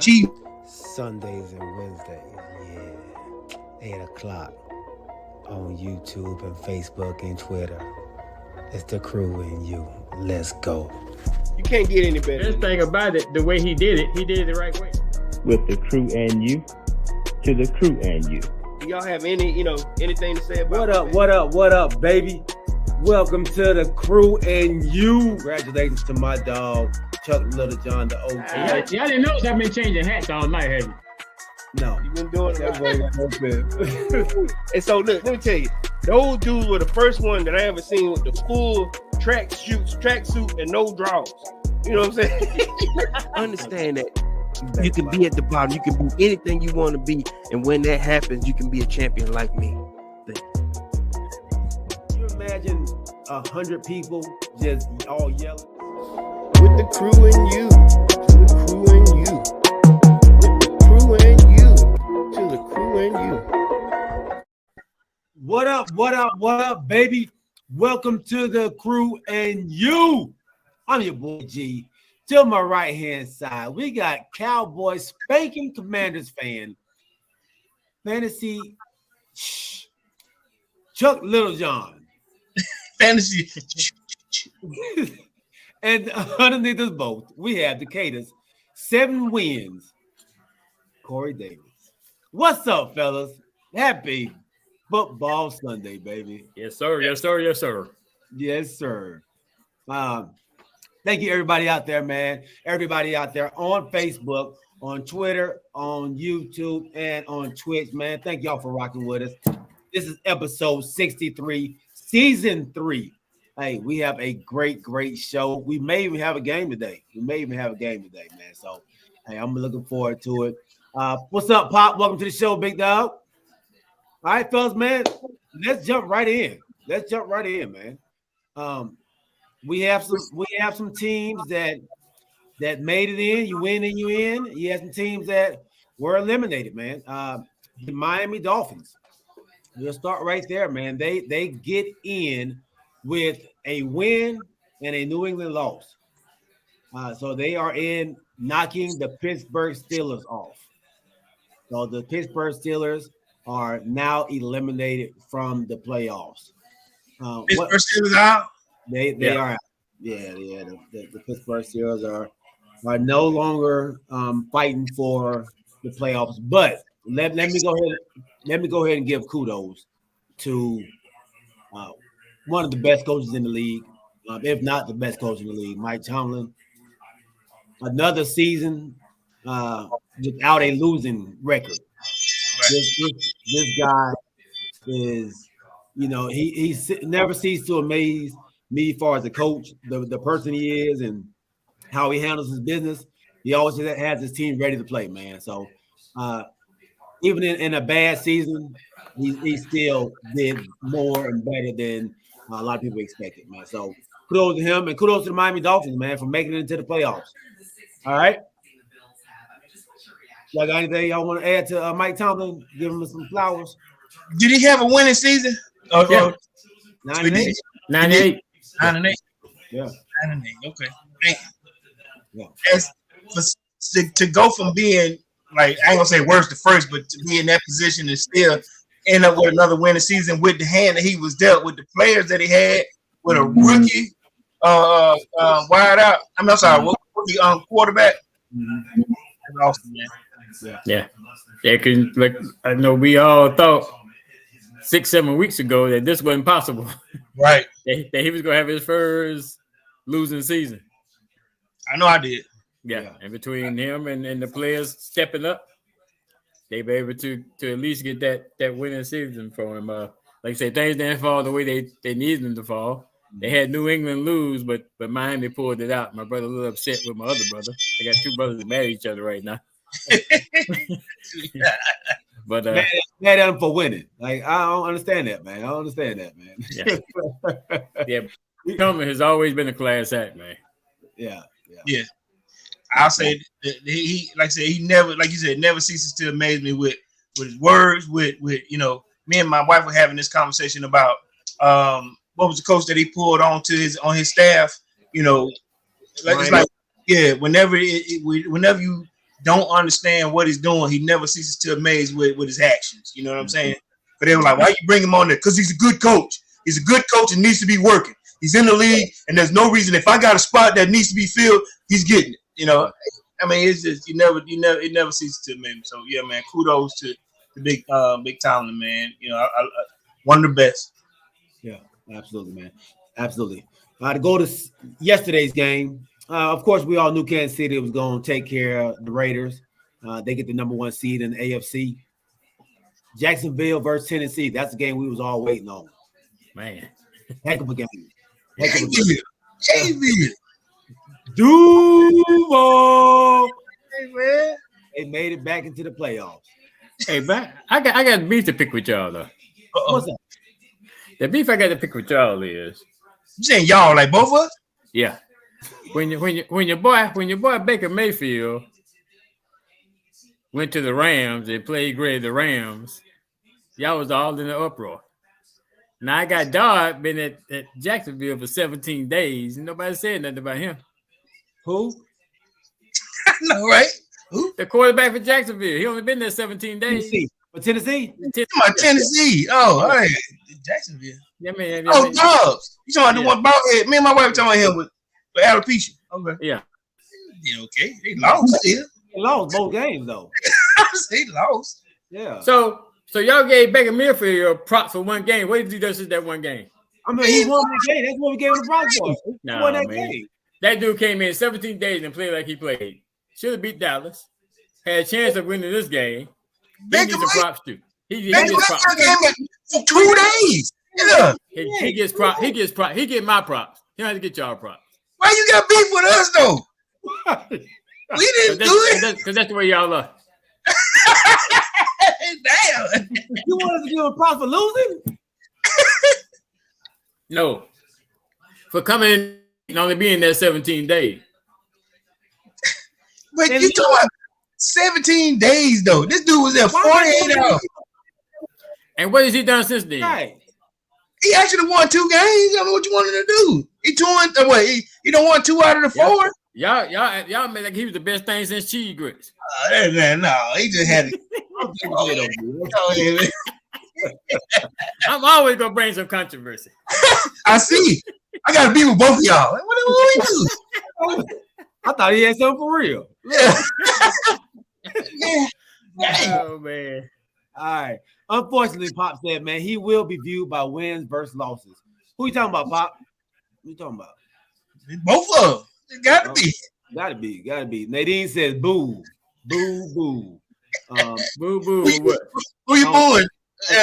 Chief. Sundays and Wednesdays, 8 o'clock on YouTube and Facebook and Twitter. It's the crew and you. Let's go. You can't get any better. Best thing about it, the way he did it the right way. With the crew and you, to the crew and you. Do y'all have anything to say about What up, baby? Welcome to the crew and you. Congratulations to my dog, Chuck Little John, the OG. Y'all didn't know I've been changing hats all night, have you? No. You've been doing that. And so, look, let me tell you, those dudes were the first one that I ever seen with the full tracksuit and no drawers. You know what I'm saying? Understand that you can be at the bottom. You can be anything you want to be. And when that happens, you can be a champion like me. Can you imagine 100 people just all yelling? With the crew and you, to the crew and you. With the crew and you, to the crew and you. What up, baby? Welcome to the crew and you. I'm your boy G. To my right-hand side, we got Cowboys spanking Commanders fan. Fantasy Chuck Littlejohn. Fantasy. And underneath us both, we have Decatur's 7 wins. Corey Davis. What's up, fellas? Happy Football Sunday, baby. Yes, sir. Yes, sir. Yes, sir. Yes, sir. Thank you, everybody out there, man. Everybody out there on Facebook, on Twitter, on YouTube, and on Twitch, man. Thank y'all for rocking with us. This is episode 63, season 3. Hey, we have a great show. We may even have a game today. Man. So, hey, I'm looking forward to it. What's up, Pop? Welcome to the show, big dog. All right, fellas, man. Let's jump right in, man. We have some teams that made it in. You win and you in. You have some teams that were eliminated, man. The Miami Dolphins. We'll start right there, man. They get in with a win and a New England loss. So they are in knocking the Pittsburgh Steelers off. So the Pittsburgh Steelers are now eliminated from the playoffs. Pittsburgh Steelers out? They are out. Yeah. The Pittsburgh Steelers are no longer fighting for the playoffs. But let me go ahead and give kudos to one of the best coaches in the league, if not the best coach in the league, Mike Tomlin. Another season without a losing record. This guy is, he never ceases to amaze me as far as a coach, the person he is and how he handles his business. He always has his team ready to play, man. So even in a bad season, he still did more and better than a lot of people expected, man. So kudos to him and kudos to the Miami Dolphins, man, for making it into the playoffs. All right. Y'all got anything y'all want to add to Mike Tomlin? Give him some flowers. Did he have a winning season? Oh, yeah. 98. 98. 9-8. Yeah. 9-8. Okay. Yeah. To go from being like, I ain't gonna say worst to first, but to be in that position and still end up with another winning season with the hand that he was dealt, with the players that he had, with a rookie wide out. I'm sorry, rookie quarterback. Mm-hmm. That's awesome, man. Yeah. Because like I know we all thought 6-7 weeks ago that this wasn't possible. Right. that he was gonna have his first losing season. I know I did. Yeah. And between him and the players stepping up, they were able to at least get that winning season for him. Like I said, things didn't fall the way they needed them to fall. They had New England lose, but Miami pulled it out. My brother a little upset with my other brother. I got 2 brothers that mad at each other right now. But mad at him for winning. Like, I don't understand that, man. Yeah. Tomlin has always been a class act, man. Yeah. I'll say that he, like I said, he never, like you said, never ceases to amaze me with his words. With me and my wife were having this conversation about what was the coach that he pulled on his staff? You know, it's like whenever whenever you don't understand what he's doing, he never ceases to amaze with his actions. You know what I'm saying? But they were like, why you bring him on there? Because he's a good coach. He's a good coach and needs to be working. He's in the league, and there's no reason if I got a spot that needs to be filled, he's getting it. You know, I mean, it's just it never ceases to amaze me. So yeah, man, kudos to the big talent, man. You know, I one of the best. Yeah, absolutely, man, absolutely. To go to yesterday's game. Of course, we all knew Kansas City was going to take care of the Raiders. They get the number 1 seed in the AFC. Jacksonville versus Tennessee. That's the game we was all waiting on. Man, heck of a game. JV. Duval. Hey, man. They made it back into the playoffs. Hey, but I got beef to pick with y'all though. What's that? The beef I got to pick with y'all is you saying y'all like both of us? Yeah. When your boy Baker Mayfield went to the Rams and played great at the Rams, y'all was all in the uproar. Now I got Dodd been at Jacksonville for 17 days and nobody said nothing about him. Who? I know, right? Who? The quarterback for Jacksonville. He only been there 17 days. Tennessee? Tennessee. Oh, all right. Jacksonville. Yeah, man. Oh, Dobbs. You talking about the one ball head? Me and my wife talking about him with alopecia. Okay. Yeah. Yeah, okay. They lost still. They lost both games though. They lost. Yeah. So y'all gave Baker Mayfield your props for one game. What did he do since that one game? I mean, he won the game. That's what we gave him the props for. He won that game. That dude came in 17 days and played like he played. Should have beat Dallas. Had a chance of winning this game. He needs some props too. He gets props. For 2 days. Yeah. He gets props. He gets my props. He don't have to get y'all props. Why you got beef with us though? We didn't do it. Because that's the way y'all are. Damn. You want us to give him props for losing? No. For coming in and only being there 17 days. But you talking about 17 days though. This dude was there 48 hours. And what has he done since then? Right. He actually won 2 games. I don't know what you wanted to do. He don't won 2 out of the 4. Y'all made like he was the best thing since cheese grits. No, he just had it. I'm always gonna bring some controversy. I see. I gotta be with both of y'all. What do we do? I thought he had something for real. Yeah. Oh man. All right. Unfortunately, Pop said, man, he will be viewed by wins versus losses. Who you talking about, Pop? Who you talking about? Both of them. It gotta be. Gotta be. Nadine says, boo. Boo, boo. Boo, boo. What? Who you booing?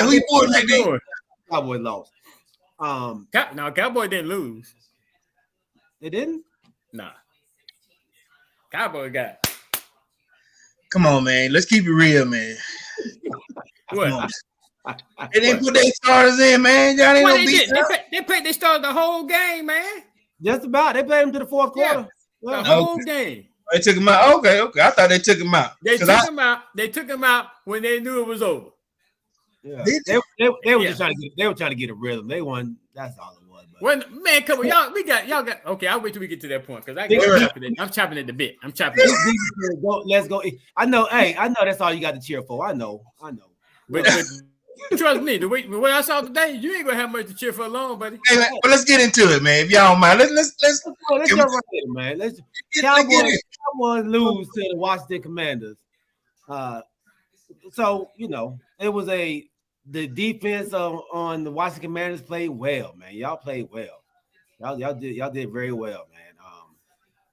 Who you booing, Nadine? Cowboy lost. No, Cowboy didn't lose. They didn't? Nah. Cowboy got. Come on, man. Let's keep it real, man. What? They didn't put their starters in, man. Y'all ain't no beat. They started the whole game, man. Just about. They played him to the 4th quarter. The whole game. They took him out. Okay. I thought they took him out. They took him out when they knew it was over. Yeah. They were just trying to get a rhythm. They won. That's all it was. When man, come on, y'all got okay. I'll wait till we get to that point because I'm chopping at the bit. I'm chopping. Let's go. I know. Hey, I know that's all you got to cheer for. I know. But trust me, the way I saw today, you ain't gonna have much to cheer for long, buddy. Hey, man, but let's get into it, man. If y'all don't mind, let's get right here, man. Cowboys lose to the Washington Commanders. So it was the defense on the Washington Commanders played well, man. Y'all played well. Y'all did very well, man.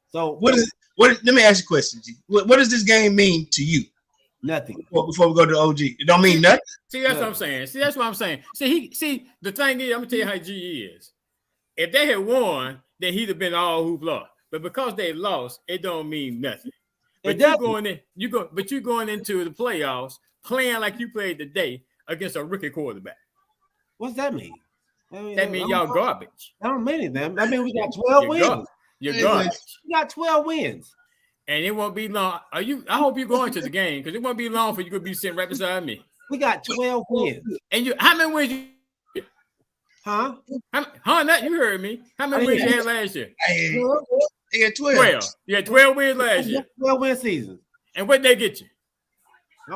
So what let me ask you a question, G. What does this game mean to you? Nothing. Before we go to OG, it don't mean nothing. See, that's what I'm saying. See, the thing is, I'm gonna tell you how G is. If they had won, then he'd have been all hoopla. But because they lost, it don't mean nothing. But you're going into the playoffs playing like you played today against a rookie quarterback. What's that mean? That means y'all garbage. I don't mean anything. I mean we got 12 wins. You're garbage. We got 12 wins. And it won't be long. I hope you're going to the game because it won't be long for you to be sitting right beside me. We got 12 wins. And how many wins you? Huh? You heard me. How many wins you had last year? They had 12. 12. You had 12 wins last year. 12-win season. And what they get you?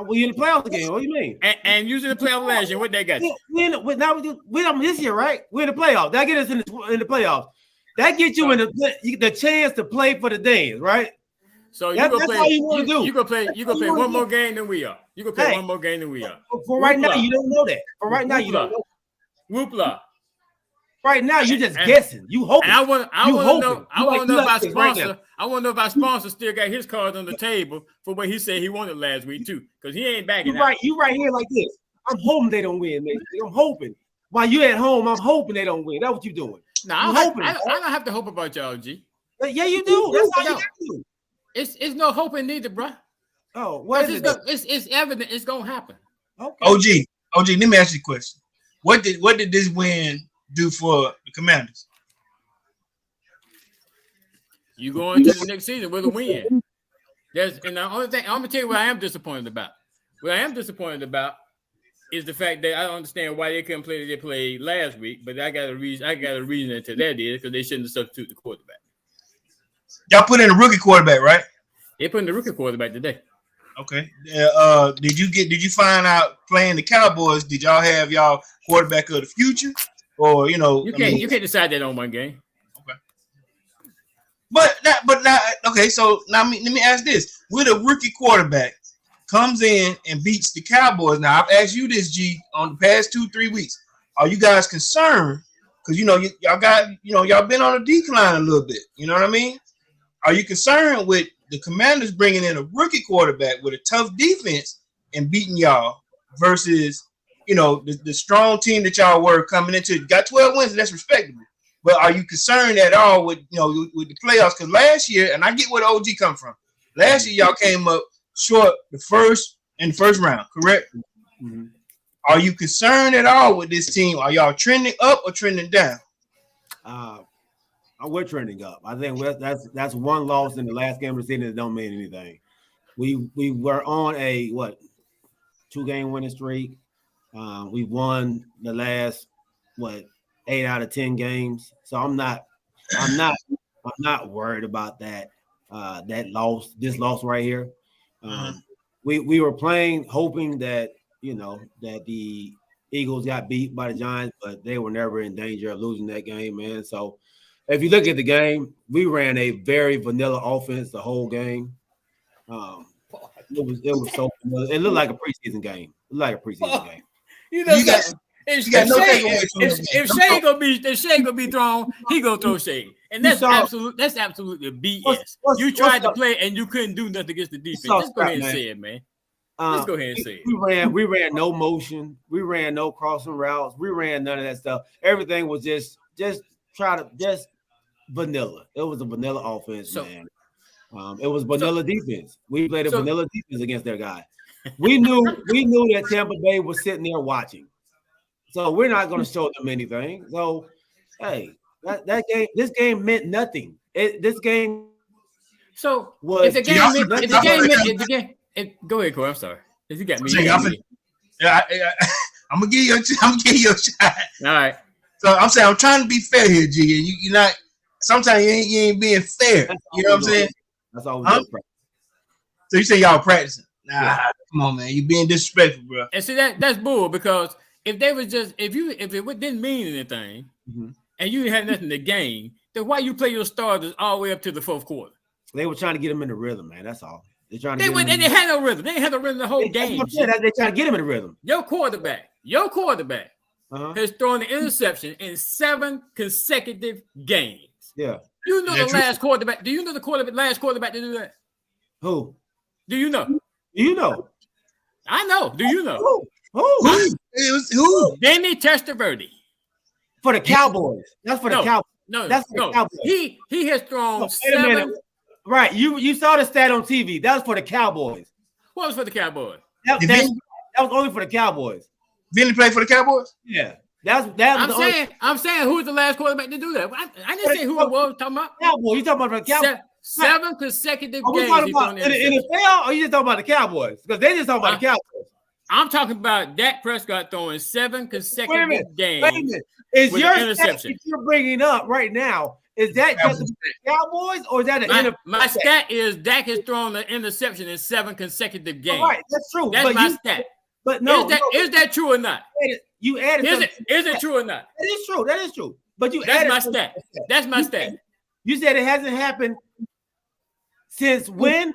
We in the playoffs again. What do you mean? And using the playoffs last year, what they got you? We this year, right? We're in the playoffs. That get us in the playoffs. That gets you in the chance to play for the Dans, right? So you that's play, all you want to do. You gonna play one more game than we are. You gonna play one more game than we are. For right now, you don't know that. For right now, you don't know. Whoopla. Right now, you're just guessing. You hoping. And I want to know. I want to know if our sponsor. I want to know if our sponsor still got his cards on the table for what he said he wanted last week too, because he ain't backing out. You right here like this. I'm hoping they don't win, man. I'm hoping. While you at home, I'm hoping they don't win. That's what you're doing. No, I don't have to hope about y'all, G. Yeah, you do. That's all you got to do. It's no hoping neither, bro. Oh, what is it? It's evident it's gonna happen. Okay. OG, let me ask you a question. What did this win do for the Commanders? You go into the next season with a win. And the only thing I'm gonna tell you what I am disappointed about. What I am disappointed about is the fact that I don't understand why they couldn't play. They played last week, but I got a reason to that is because they shouldn't have substituted the quarterback. Y'all put in a rookie quarterback, right? They put in the rookie quarterback today. Okay. Did you find out playing the Cowboys? Did y'all have y'all quarterback of the future, or you can't decide that on one game. Okay. But now, okay. So now let me ask this: with a rookie quarterback comes in and beats the Cowboys. Now I've asked you this, G, on the past 2-3 weeks. Are you guys concerned? Because y'all been on a decline a little bit. You know what I mean? Are you concerned with the Commanders bringing in a rookie quarterback with a tough defense and beating y'all versus, the strong team that y'all were coming into? You got 12 wins, and that's respectable. But are you concerned at all with the playoffs? Because last year, and I get where the OG come from. Last year, y'all came up short the first round, correct? Mm-hmm. Are you concerned at all with this team? Are y'all trending up or trending down? We're trending up. I think that's one loss in the last game of the season that don't mean anything. We were on a 2-game winning streak. We won the last 8 out of 10 games. So I'm not worried about that this loss right here. We were playing hoping that that the Eagles got beat by the Giants, but they were never in danger of losing that game, man. So if you look at the game, we ran a very vanilla offense the whole game. It was so vanilla. It looked like a preseason game. If Shane gonna be thrown, he gonna throw Shane, and that's absolutely BS. You tried to play and you couldn't do nothing against the defense. Just go ahead and say it, man. Let's go ahead and say it. We ran no motion. We ran no crossing routes. We ran none of that stuff. Everything was just vanilla. It was a vanilla offense, man. It was vanilla defense. We played a vanilla defense against their guy. We knew that Tampa Bay was sitting there watching. So we're not going to show them anything. So, hey, this game meant nothing. This game. So was. Go ahead, Corey. I'm sorry. If you got me, I'm gonna give you a shot. All right. So I'm saying I'm trying to be fair here, G. And you're not. Sometimes you ain't being fair. You know what I'm saying? That's all we're practicing. So you say y'all practicing? Nah, come on, man. You being disrespectful, bro. And see that's bull, because if they was just if it didn't mean anything and you had nothing to gain, then why you play your starters all the way up to the fourth quarter? They were trying to get them in the rhythm, man. That's all. They had no rhythm. They had no rhythm the whole game. They trying to get him in the rhythm. Your quarterback has thrown an interception in 7 consecutive games. Yeah. You know the last quarterback. Do you know the last quarterback to do that? Who? Do you know? You know. I know. Do you know? Who? Danny Testaverde. For the Cowboys. That's for the Cowboys. No. That's for the Cowboys. He has thrown 7. Right. You saw the stat on TV. That was for the Cowboys. What was for the Cowboys? That was only for the Cowboys. Vinny played for the Cowboys? Yeah. I'm saying who's the last quarterback to do that? I didn't say who it was. Talking about Cowboys. You talking about the Cowboys? 7 consecutive games. Are we talking about in the NFL, or you just talking about the Cowboys? Because they just talking about the Cowboys. I'm talking about Dak Prescott throwing 7 consecutive games. Wait a minute. Is with your an interception. stat that you're bringing up right now, is that just the Cowboys or is that an my stat is Dak has thrown an interception in 7 consecutive games. All right, that's true. That's my stat. But no, is that true or not? You added is it true or not? That is true. That is true. But that's my stat. That's my stat. You said it hasn't happened since when?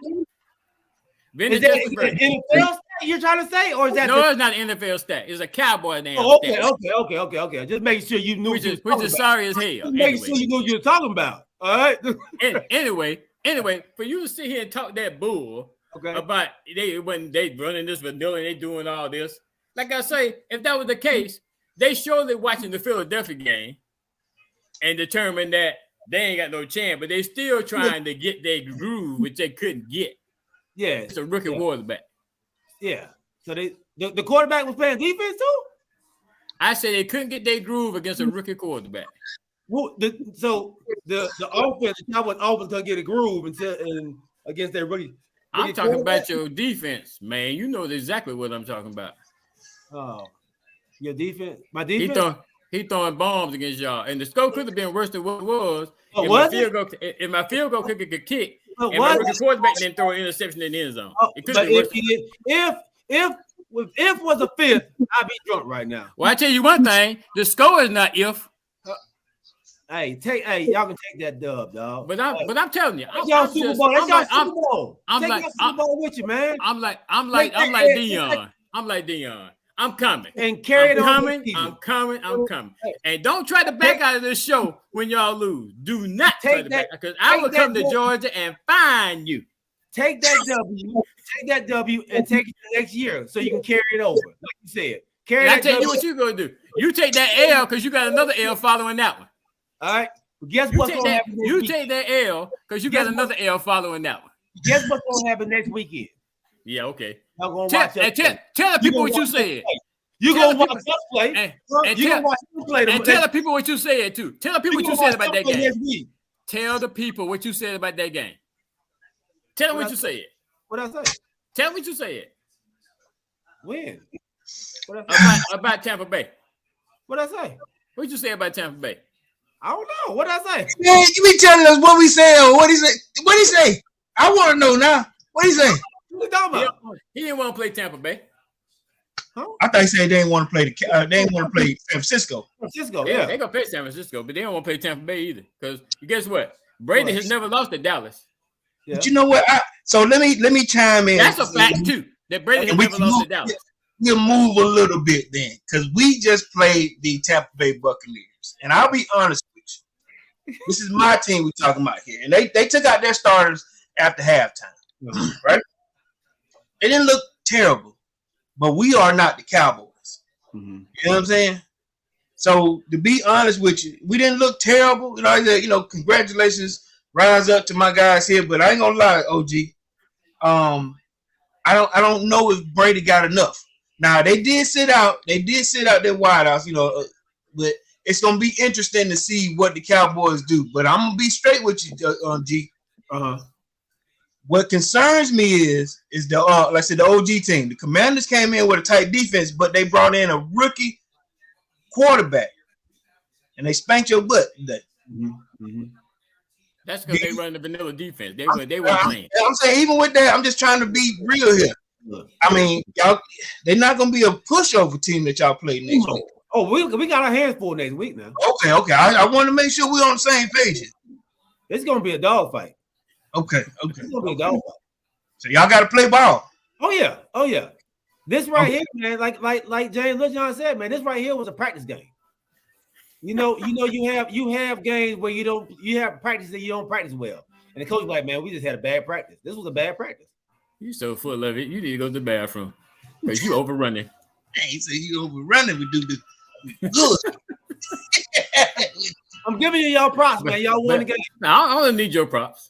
Is that an NFL stat you're trying to say, or is that no? It's not an NFL stat. It's a Cowboy name. Okay. Just making sure you knew. Which is sorry as hell. Making sure you knew what you're talking about. All right. anyway, for you to sit here and talk that bull about when they running this vanilla and they doing all this, like I say, if that was the case, they surely watching the Philadelphia game and determined that they ain't got no chance, but they still trying to get their groove, which they couldn't get. Yeah, it's a rookie quarterback. Yeah, so the quarterback was playing defense too. I said they couldn't get their groove against a rookie quarterback. Well, the offense, the Cowboys offense couldn't get a groove and against their rookie. I'm talking about your defense, man. You know exactly what I'm talking about. Oh, your defense, my defense. He throwing bombs against y'all, and the score could have been worse than what it was. If my field goal kicker could kick, and my rookie quarterback didn't throw an interception in the end zone. It could have been worse. If was a fifth, I'd be drunk right now. Well, I tell you one thing: the score is not if. Y'all can take that dub, dog. But I'm telling you, That's y'all Super Bowl. Take your Super Bowl with you, man. I'm like Dion. I'm like Dion. I'm coming. And carry it on. I'm coming. And don't try to back out of this show when y'all lose. Do not try to back, because I will come to Georgia and find you. Take that W and take it the next year so you can carry it over. Like you said. I tell you what you're gonna do. You take that L because you got another L following that one. All right. Guess what's gonna happen next week? Take that L because you got another L following that one. Guess what's gonna happen next weekend? Yeah, okay. Y'all gonna watch tell the people what you said. You gonna watch us play. And tell the people what you said too. Tell the people what you said about that game. Tell the people what you said about that game. Tell them what you said. What I say? Tell them what you said. When? About Tampa Bay. What I say? What you say about Tampa Bay? I don't know. What I say? Man, you be telling us what we say or what he say. What he say? I want to know now. What he say? What you talking about? He didn't want to play Tampa Bay. Huh? I thought he said they didn't want to play San Francisco. Yeah, they gonna play San Francisco, but they don't want to play Tampa Bay either. Because guess what? Brady has never lost to Dallas. Yeah. But you know what? So let me chime in. That's a fact too. That Brady has never lost to Dallas. We'll move a little bit then, because we just played the Tampa Bay Buccaneers, and I'll be honest with you. This is my team we're talking about here, and they took out their starters after halftime, right? They didn't look terrible, but we are not the Cowboys. Mm-hmm. You know what I'm saying? So to be honest with you, we didn't look terrible. Congratulations, rise up to my guys here, but I ain't gonna lie, OG. I don't know if Brady got enough. Now they did sit out their wideouts, but it's gonna be interesting to see what the Cowboys do. But I'm gonna be straight with you, G. What concerns me is the like I said, the OG team. The Commanders came in with a tight defense, but they brought in a rookie quarterback, and they spanked your butt today. Mm-hmm. That's because they run the vanilla defense. They weren't playing. I'm saying even with that, I'm just trying to be real here. I mean, y'all, they're not gonna be a pushover team that y'all play next week. Oh, we got our hands full next week now. Okay. I want to make sure we're on the same page. It's gonna be a dogfight. Okay. It's gonna be a dogfight. So y'all got to play ball. Oh yeah. This right here, man, like James LeJohn said, man, this right here was a practice game. You have games where you have practice that you don't practice well, and the coach is like, man, we just had a bad practice. This was a bad practice. You so full of it. You need to go to the bathroom because you overrunning. He said you overrunning. We do this good. I'm giving you y'all props, man. Y'all won the game. No, I don't need your props.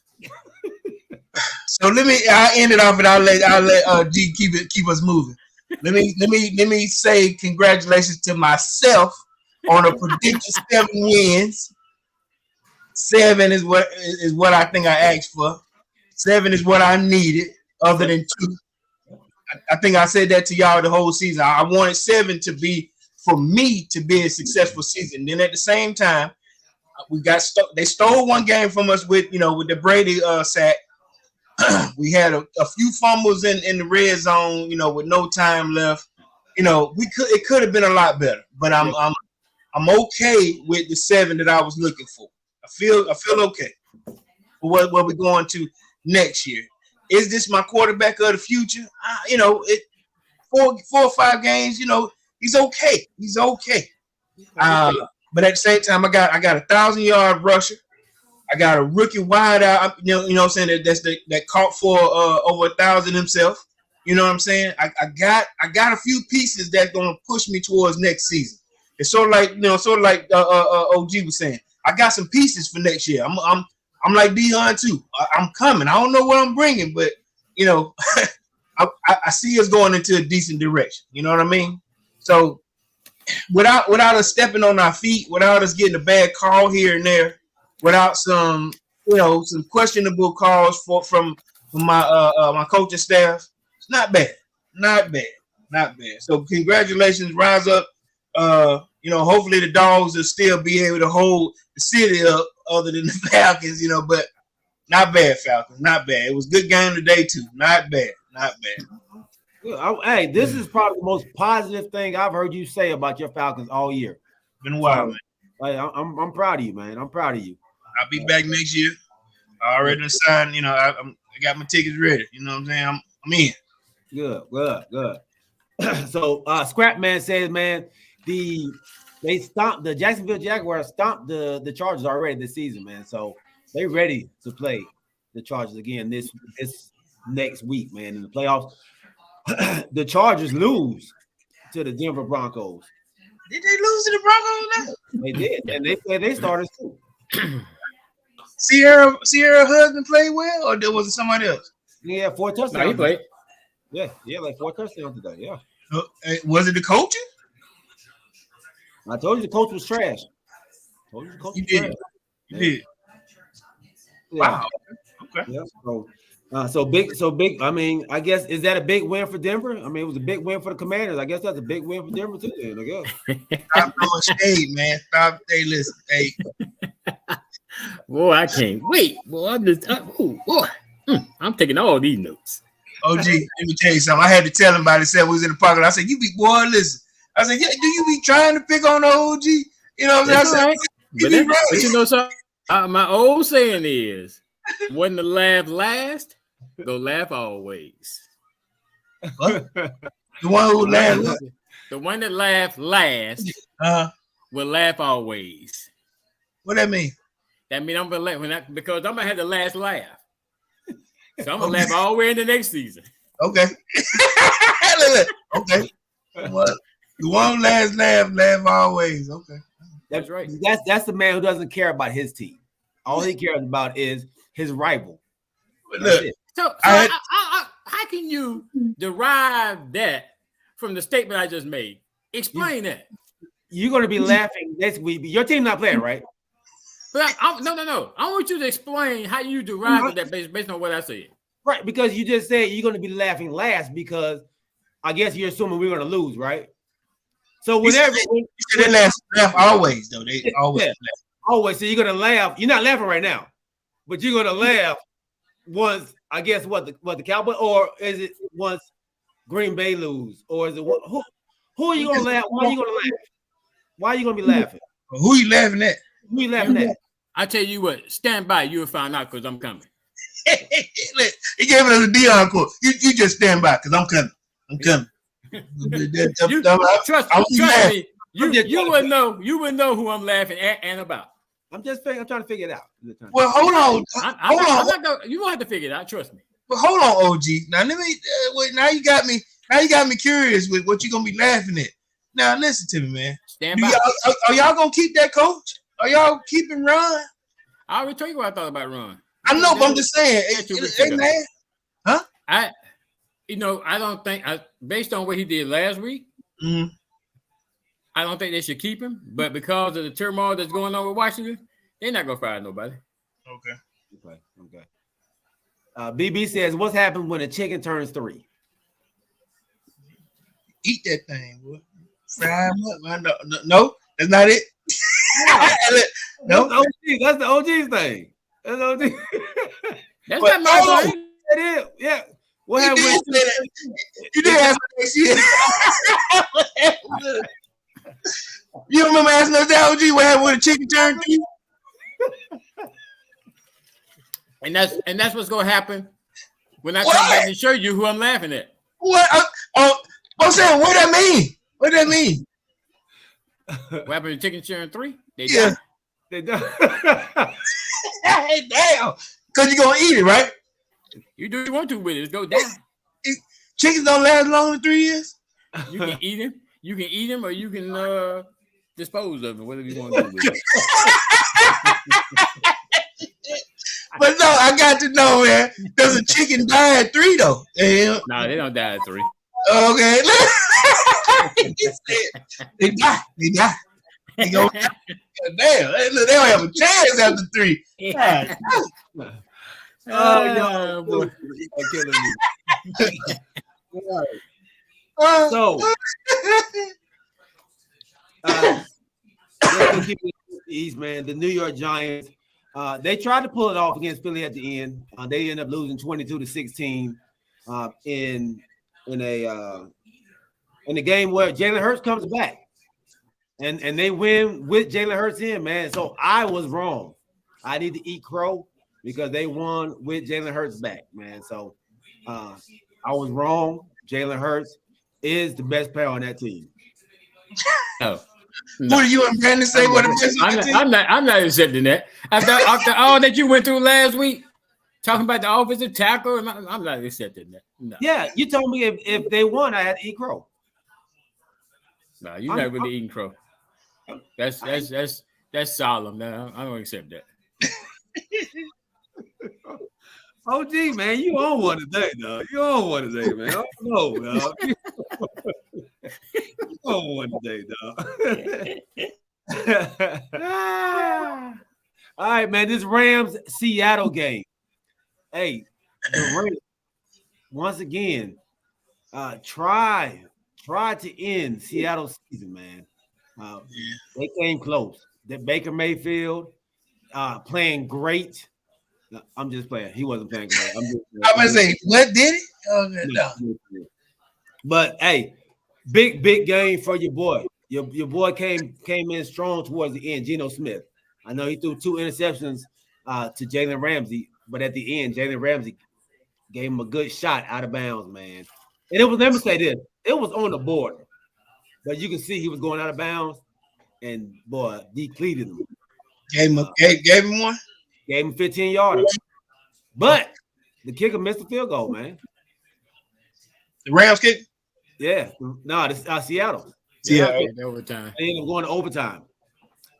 So I'll end it off, and I'll let G keep us moving. Let me say congratulations to myself on a predicted 7 wins. 7 is what I think I asked for. 7 is what I needed, other than 2. I think I said that to y'all the whole season. I wanted 7 to be for me to be a successful season. Then at the same time, they stole one game from us with the Brady sack. We had a few fumbles in the red zone, with no time left. It could have been a lot better, but I'm okay with the 7 that I was looking for. I feel okay for what we're going to next year. Is this my quarterback of the future? 4 or 5 games, he's okay. He's okay. But at the same time, I got a 1,000-yard rusher. I got a rookie wide out. What I'm saying, that caught for over 1,000 himself. You know what I'm saying? I got a few pieces that's gonna push me towards next season. It's sort of like OG was saying. I got some pieces for next year. I'm like Dion too. I'm coming. I don't know what I'm bringing, but I see us going into a decent direction. You know what I mean? So without us stepping on our feet, without us getting a bad call here and there, without some questionable calls from my coaching staff, it's not bad. So congratulations, rise up. Hopefully the Dogs will still be able to hold the city up, other than the Falcons, but not bad, Falcons, not bad. It was a good game today too. Not bad. Hey, this is probably the most positive thing I've heard you say about your Falcons all year. Been a while, man. Hey, I'm proud of you, man. I'm proud of you. I'll be back next year. I already signed. I got my tickets ready. You know what I'm saying? I'm in. Good. So Scrapman says, man, the Jacksonville Jaguars stomped the Chargers already this season, man. So they ready to play the Chargers again this next week, man, in the playoffs. The Chargers lose to the Denver Broncos. Did they lose to the Broncos now? They did, and they said they started too. Sierra husband played well, or was it somebody else? Yeah, 4 touchdowns. No, he played. Yeah, like 4 touchdowns today. Yeah. Was it the coaching? I told you the coach was trash. You did. Yeah. Wow. Okay. Yeah. So big. I mean, I guess, is that a big win for Denver? I mean, it was a big win for the Commanders. I guess that's a big win for Denver too. Then, I guess. Stop throwing shade, man. Stop. Hey, listen. Hey. Boy, I can't wait. Boy, I'm taking all these notes. OG, let me tell you something. I had to tell him about it. Said we was in the pocket. I said, listen. I said, yeah, do you be trying to pick on the OG? You know what I'm saying? Right. But you know something? My old saying is, when the laugh last, go laugh always. What? The one who laughed. The one that laughed last will laugh always. What that mean? That means I'm gonna laugh because I'm gonna have the last laugh. So I'm gonna laugh all the way in the next season. Okay. Okay. What? The one who laugh always. Okay. That's right. That's the man who doesn't care about his team. All he cares about is his rival. Look, so how can you derive that from the statement I just made? Explain that. You're going to be laughing next week. Your team not playing, right? But no. I want you to explain how you derive that based on what I said. Right, because you just said you're going to be laughing last because I guess you're assuming we're going to lose, right? So whenever they laugh always, though. They always laugh. Always. So you're going to laugh. You're not laughing right now, but you're going to laugh once, I guess, what the Cowboys, or is it once Green Bay lose, or is it who are you going to laugh? Why are you going to laugh? Why are you going to be laughing? Who you laughing at? Who you laughing at? I tell you what, stand by. You'll find out because I'm coming. He gave us a Dion quote. You just stand by because I'm coming. I'm coming. Trust me. You wouldn't know. You wouldn't know who I'm laughing at and about. I'm trying to figure it out. Well, hold on. You won't have to figure it out. Trust me. Well, hold on, OG. Now let me. Now you got me. Now you got me curious with what you're gonna be laughing at. Now listen to me, man. Stand by. Are y'all gonna keep that coach? Are y'all keeping Ron? I already told you what I thought about Ron. I know, but I'm just saying. Hey, man. Huh? I don't think, based on what he did last week, I don't think they should keep him. But because of the turmoil that's going on with Washington, they're not gonna fire nobody. Okay. BB says, "What's happened when a chicken turns 3?" eat that thing, boy. Fry them up. No, that's not it. No, That's the OG thing. That's the OG. That's not my thing. It is. Yeah. What happened with you did ask me that shit. You remember asking us that, OG, what happened with a chicken turn to you? And that's what's gonna happen when I come back and show you who I'm laughing at. What? I'm saying, what that mean? What that mean? What happened to Chicken Sharon 3? They Yeah. died. They done. Hey, damn. Because you're going to eat it, right? You do what you want to with it. It's go down. Chickens don't last longer than 3 years? You can eat him. You can eat him, or you can dispose of him, whatever you want to do with it. But no, I got to know, man. Does a chicken die at 3, though? Yeah. No, they don't die at 3. Okay. They die. They go, damn, they don't have a chance after 3. God. Oh, boy. You're killing me. So, let's keep it in the East, man. The New York Giants, they tried to pull it off against Philly at the end. They ended up losing 22-16 in a game where Jalen Hurts comes back, and they win with Jalen Hurts in, man. So I was wrong. I need to eat crow because they won with Jalen Hurts back, man. So I was wrong. Jalen Hurts is the best player on that team. No. What are you and Brandon say? What the best on the team? I'm not accepting that. After all that you went through last week, talking about the offensive tackle, I'm not accepting that. No. Yeah, you told me if they won, I had to eat crow. No, you're not really eating crow. That's solemn. No, I don't accept that. OG, man, you on one today, dog. You on one today, man. I don't know, dog. You on one today, dog. All right, man. This Rams-Seattle game. Hey, the Rams, once again, try to end Seattle's season, man. They came close. That Baker Mayfield playing great. No, I'm just playing. He wasn't playing great. I'm gonna say, what did it? Oh, no. But hey, big game for your boy. Your boy came in strong towards the end. Geno Smith. I know he threw 2 interceptions to Jalen Ramsey, but at the end, Jalen Ramsey gave him a good shot out of bounds, man. And it was, let me say this, it was on the board, but you can see he was going out of bounds, and boy, depleted him. Gave him one. Gave him 15 yards. But the kicker missed the field goal, man. The Rams kick? Yeah. No, this Seattle. Yeah. Overtime. They ended up going to overtime.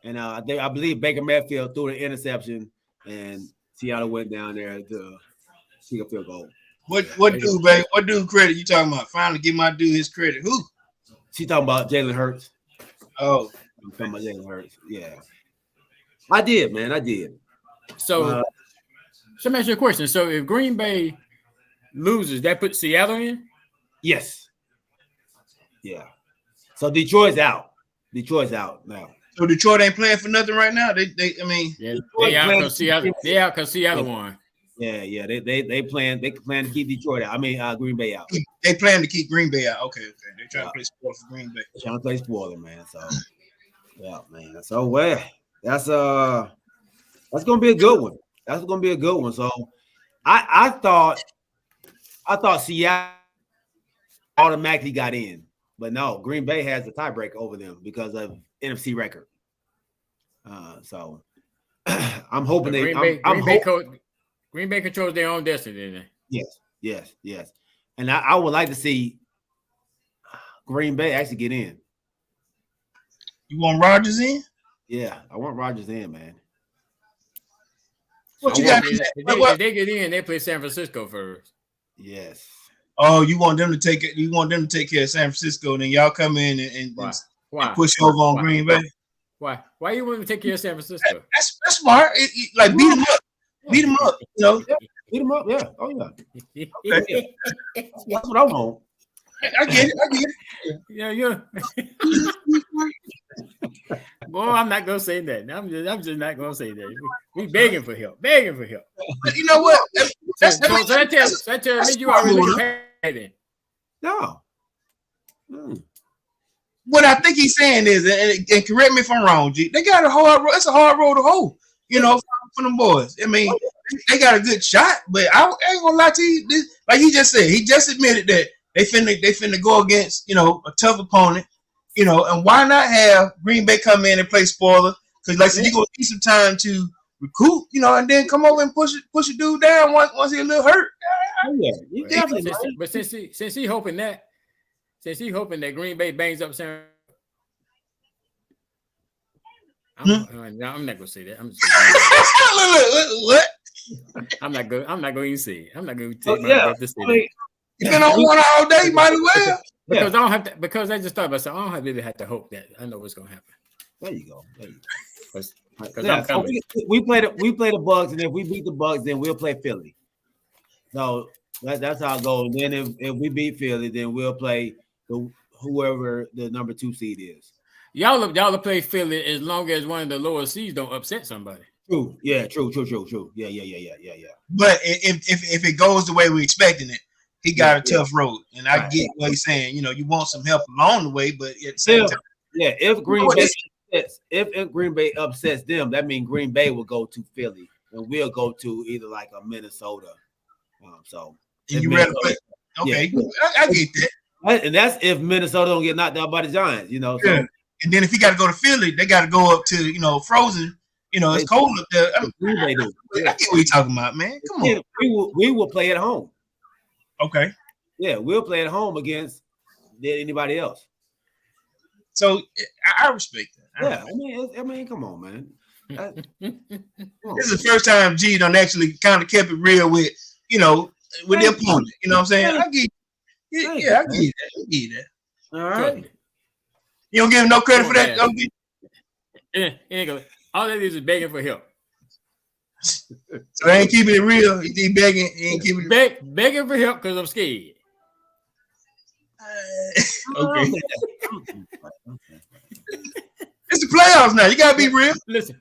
And I believe Baker Mayfield threw the interception, and Seattle went down there to kick a field goal. What dude, baby? What dude credit you talking about? Finally give my dude his credit. Who? She talking about Jalen Hurts. Oh. I'm talking about Jalen Hurts. Yeah. I did, man. I did. So let me ask you a question. So if Green Bay loses, that puts Seattle in? Yes. Yeah. So Detroit's out. Detroit's out now. So Detroit ain't playing for nothing right now. They they out because Seattle won. Yeah. They plan to keep Detroit out. I mean Green Bay out. They plan to keep Green Bay out. Okay. They're trying to play spoiler for Green Bay. They're trying to play spoiler, man. So yeah, man. So that's gonna be a good one. That's gonna be a good one. So I thought Seattle automatically got in, but no, Green Bay has the tiebreaker over them because of NFC record. So I'm hoping Green Bay controls their own destiny. Yes. And I would like to see Green Bay actually get in. You want Rodgers in? Yeah, I want Rodgers in, man. What you got? If they get in, they play San Francisco first. Yes. Oh, you want them to take it? You want them to take care of San Francisco, and then y'all come in and push over on Green Bay? Why? Why you want to take care of San Francisco? That's smart. Like beat them up. Beat them up. You know. Beat them up. Yeah. Oh yeah. Okay. That's what I want. I get it. Yeah. Boy, I'm not gonna say that. I'm just not gonna say that. We begging for help. But you know what? So that tells me you already looking past it. No. What I think he's saying is, and correct me if I'm wrong, G, they got a hard road. It's a hard road to hoe, for them boys. I mean, they got a good shot, but I ain't gonna lie to you. Like he just said, he just admitted that they finna go against, a tough opponent, and why not have Green Bay come in and play spoiler? Because like I said, you're gonna need some time to recruit, and then come over and push a dude down once he's a little hurt. Yeah, definitely. But since he hoping that Green Bay bangs up Sam, I'm not gonna say that. I'm just what? I'm not gonna even say it. I'm not gonna take my breath to say that. You've been on one all day, might as well. Because I don't have to. Because I just thought about something. I don't really have to hope that I know what's gonna happen. There you go. Because So we play the Bucks, and if we beat the Bucks, then we'll play Philly. So that's how it goes. And then if we beat Philly, then we'll play whoever the number 2 seed is. Y'all will play Philly as long as one of the lower seeds don't upset somebody. True. Yeah. True. Yeah. But if it goes the way we're expecting it, he got a tough road, and I get what he's saying. You want some help along the way, but at the same time, if Green Bay upsets them, that means Green Bay will go to Philly, and we'll go to either like a Minnesota. And you rather play? Okay, I get that. And that's if Minnesota don't get knocked out by the Giants, So, and then if he got to go to Philly, they got to go up to frozen. It's cold up there. I get what you're talking about, man. Come on. We will play at home. Okay. Yeah, we'll play at home against anybody else. So I respect that. I mean, come on, man. This is the first time G done actually kind of kept it real with with the opponent. You know what I'm saying? I get that. All right. You don't give him no credit for that. All that is begging for help. So they ain't keeping it real. He begging. He ain't keeping it begging for help because I'm scared. Okay. It's the playoffs now. You gotta be real. Listen,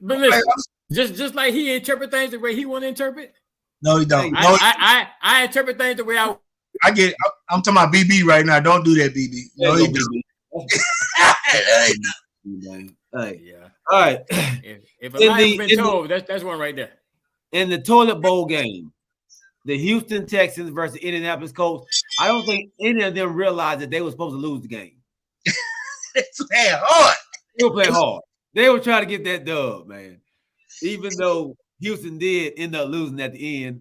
just like he interpret things the way he want to interpret. No, he don't. I interpret things the way I get. I'm talking about BB right now. Don't do that, BB. No, he don't. Yeah. All right. If a lie has been told, that's one right there. In the toilet bowl game, the Houston Texans versus Indianapolis Colts, I don't think any of them realized that they were supposed to lose the game. It's playing hard. They were playing hard. They were trying to get that dub, man. Even though Houston did end up losing at the end.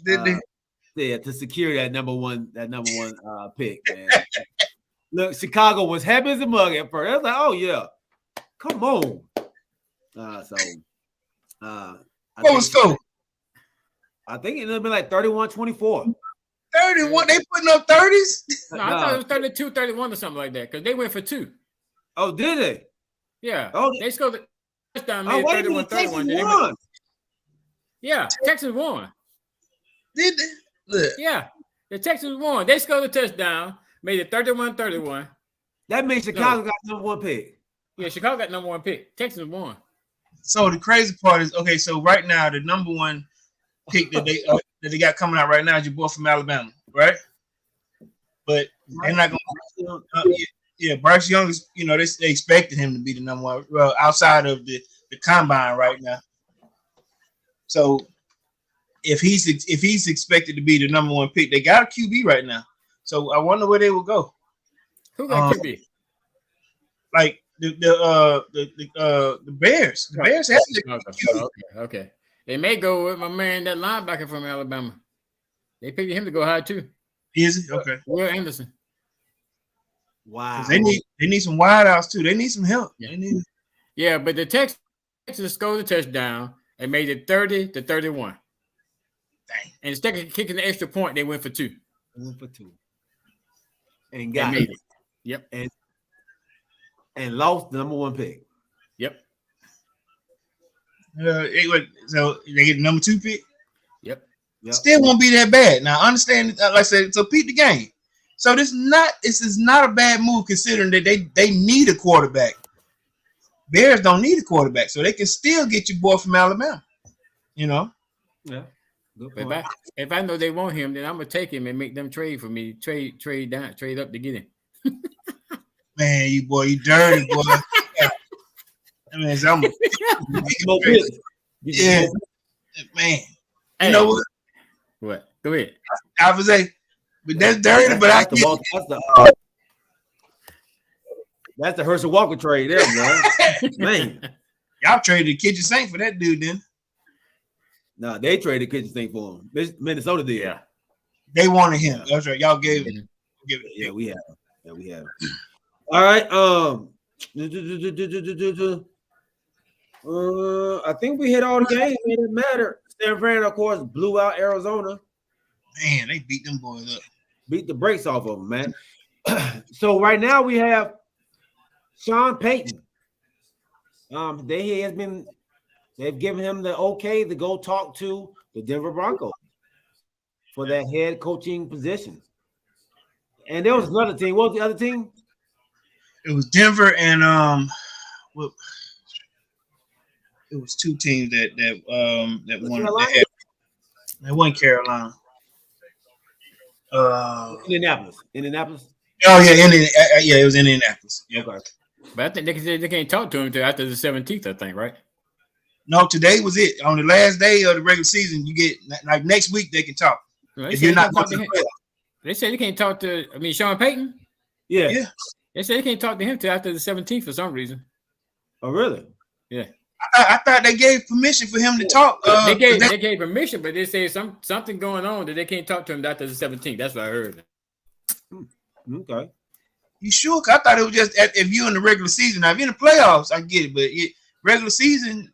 Did they? Yeah, to secure that number one pick, man. Look, Chicago was happy as a mug at first. I was like, oh yeah, come on. What was score? I think it would have been like 31-24. 31? They putting up 30s? No, I thought it was 32-31 or something like that because they went for 2. Oh, did they? Yeah. Oh, they scored the touchdown. 31-31. Yeah, Texas won. Did they? Look. Yeah, the Texans won. They scored a touchdown, made it 31-31. That means Chicago got number 1 pick. Yeah, Chicago got number 1 pick. Texans won. So the crazy part is, okay, so right now the number 1 pick that they got coming out right now is your boy from Alabama, right? But they're not going to Bryce Young is, they expected him to be the number 1 outside of the combine right now. So if he's expected to be the number 1 pick, they got a QB right now. So I wonder where they will go. Who got QB? Like the Bears. The Bears have QB. Okay. They may go with my man, that linebacker from Alabama. They picked him to go high too. Is it? Okay. Will Anderson. Wow. They need some wideouts too. They need some help. Yeah, but the Texans scored a touchdown and made it 30-31. Dang. And instead of kicking the extra point, they went for 2. And got made it. Yep. And lost the number 1 pick. Yep. So they get the number 2 pick. Yep. Still won't be that bad. Now understand, like I said, so peep the game. So this is not a bad move considering that they need a quarterback. Bears don't need a quarterback, so they can still get your boy from Alabama. You know. Yeah. If I know they want him, then I'm gonna take him and make them trade for me. Trade up to get him. Man, you dirty boy. I mean, yeah, man. You know what? What? Go ahead. I was like, but that's dirty. But that's the Herschel Walker trade there, bro. Man, y'all traded the Kitchen Sink for that dude, then. No, they traded Kitchen Sink for him. Minnesota did. Yeah, they wanted him. Yeah. That's right. Y'all gave it. Yeah, we have. Yeah, we have. All right. I think we hit all the games that matter. San Fran, of course, blew out Arizona. Man, they beat them boys up. Beat the brakes off of them, man. So right now we have Sean Payton. They've given him the okay to go talk to the Denver Broncos for that head coaching position. And there was another team. What was the other team? It was Denver and it was two teams that won. That wasn't Carolina. Indianapolis. Oh yeah, it was Indianapolis. Yeah. Okay. But I think they can't talk to him until after the 17th, I think, right? No, today was it. On the last day of the regular season, you get like next week they can talk. Well, if you're not they said they can't talk to. I mean, Sean Payton. Yeah. They said they can't talk to him till after the 17th for some reason. Oh, really? Yeah. I thought they gave permission for him to talk. They gave permission, but they say something going on that they can't talk to him after the 17th. That's what I heard. Okay. You sure? I thought it was just if you're in the regular season. Now, if you're in the playoffs, I get it. But regular season,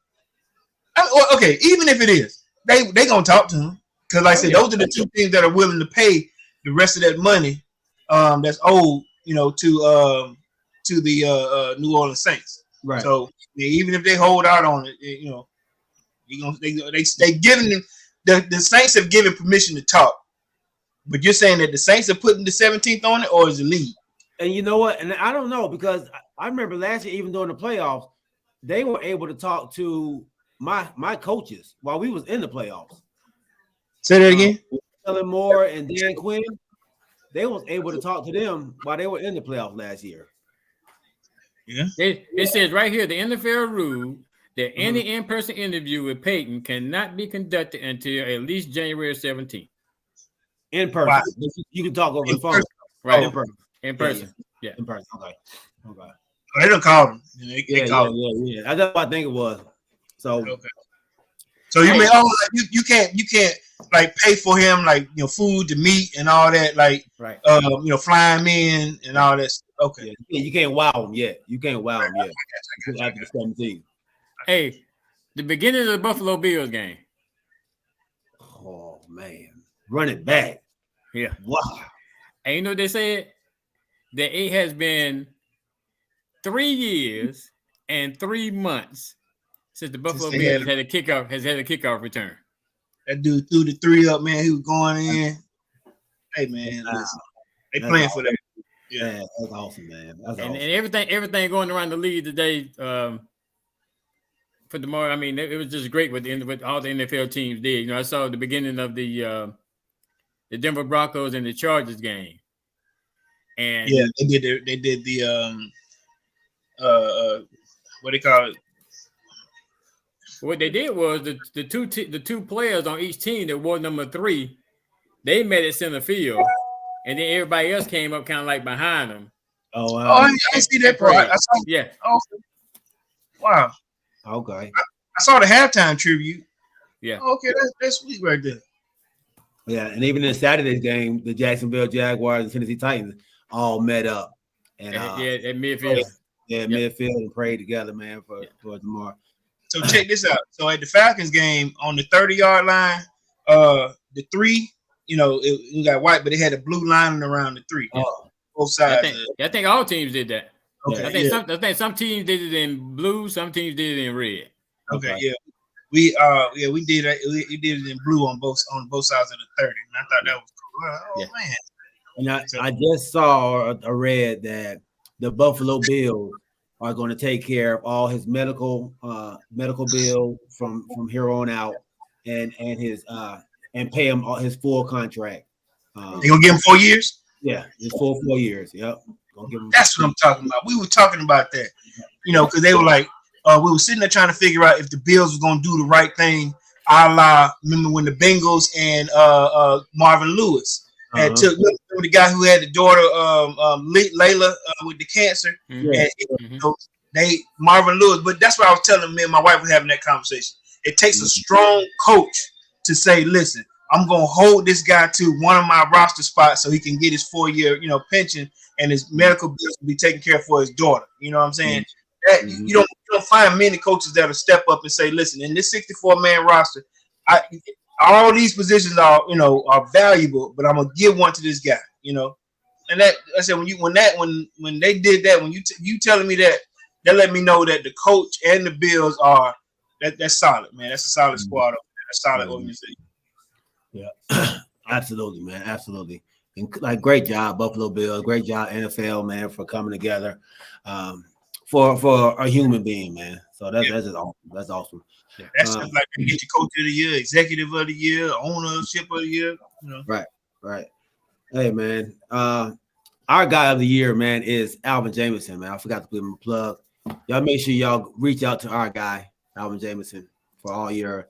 okay. Even if it is, they gonna talk to him because, like I said, those are the two teams that are willing to pay the rest of that money that's owed, to the New Orleans Saints. Right. So even if they hold out on it, they giving them the Saints have given permission to talk. But you're saying that the Saints are putting the 17th on it, or is it league? And you know what? And I don't know because I remember last year, even during the playoffs, they were able to talk to my coaches while we was in the playoffs. Say that again. Ellen Moore and Dan Quinn, they was able to talk to them while they were in the playoffs last year. Yeah. It says right here, the NFL rule that any in-person interview with Payton cannot be conducted until at least January 17th. In person. Wow. You can talk over the phone. Right. In person. Yeah. In person. Okay. Oh, they don't call them. They call them. Yeah. That's what I think it was. So okay. So you mean you can't like pay for him like food to meet and all that like right. Flying in and all that. Okay. Yeah, you can't wow him yet. After the 17th. Hey, the beginning of the Buffalo Bills game. Oh man. Run it back. Yeah. Wow. And you know what they said? That it has been 3 years and 3 months since the Buffalo Bills had a kickoff return. That dude threw the 3 up, man. He was going in. Hey man, listen. They playing for that. Yeah, that's awesome, man. And everything going around the league today for tomorrow. I mean, it was just great with all the NFL teams did. I saw the beginning of the Denver Broncos and the Chargers game. And yeah, they did the what they call it. What they did was the two players on each team that wore number 3, they met at center field, and then everybody else came up kind of like behind them. Oh, wow. I didn't see that part. I saw, yeah. Oh, wow. Okay. I saw the halftime tribute. Yeah. Okay, that's sweet right there. Yeah, and even in Saturday's game, the Jacksonville Jaguars and Tennessee Titans all met up and at midfield. Midfield and prayed together, man, for tomorrow. So check this out. So at the Falcons game on the 30-yard line, the 3, it got white, but it had a blue lining around the 3. Both sides. I think all teams did that. Okay. I think some teams did it in blue, some teams did it in red. Okay, yeah. We did it. We did it in blue on both sides of the 30. And I thought that was cool. Oh man. And I just saw or read that the Buffalo Bills are going to take care of all his medical bill from here on out, and his and pay him all his full contract. They gonna give him 4 years? Yeah, his full 4 years. Yep. Gonna give him. That's what I'm talking about. We were talking about that, because they were like, we were sitting there trying to figure out if the Bills were gonna do the right thing, a la remember when the Bengals and Marvin Lewis had took the guy who had the daughter Layla with the cancer, and Marvin Lewis. But that's what I was telling me and my wife was having that conversation. It takes a strong coach to say, listen, I'm gonna hold this guy to one of my roster spots so he can get his 4-year, pension, and his medical bills will be taken care of for his daughter. You know what I'm saying? That you don't find many coaches that'll step up and say, listen, in this 64-man roster, all these positions are valuable, but I'm gonna give one to this guy. And that I said when they did that, when you telling me that let me know that the coach and the Bills are that's solid, man. That's a solid squad. That's a solid organization. Yeah, absolutely, man. Absolutely. And great job, Buffalo Bills. Great job, NFL, man, for coming together for a human being, man. So that's just awesome. That's awesome. Yeah, that's like you get your coach of the year, executive of the year, ownership of the year. Right. Hey, man. Our guy of the year, man, is Alvin Jameson, man. I forgot to put him a plug. Y'all make sure y'all reach out to our guy, Alvin Jameson, for all your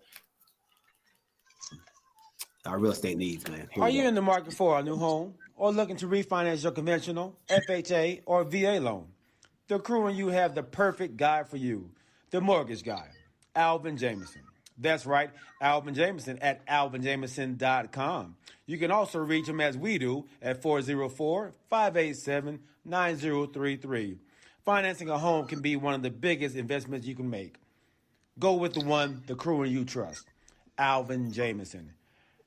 real estate needs, man. Are you in the market for a new home or looking to refinance your conventional, FHA, or VA loan? The Crew and you have the perfect guy for you, the mortgage guy, Alvin Jameson. That's right, Alvin Jameson at alvinjameson.com. You can also reach him as we do at 404-587-9033. Financing a home can be one of the biggest investments you can make. Go with the one the Crew and you trust, Alvin Jameson.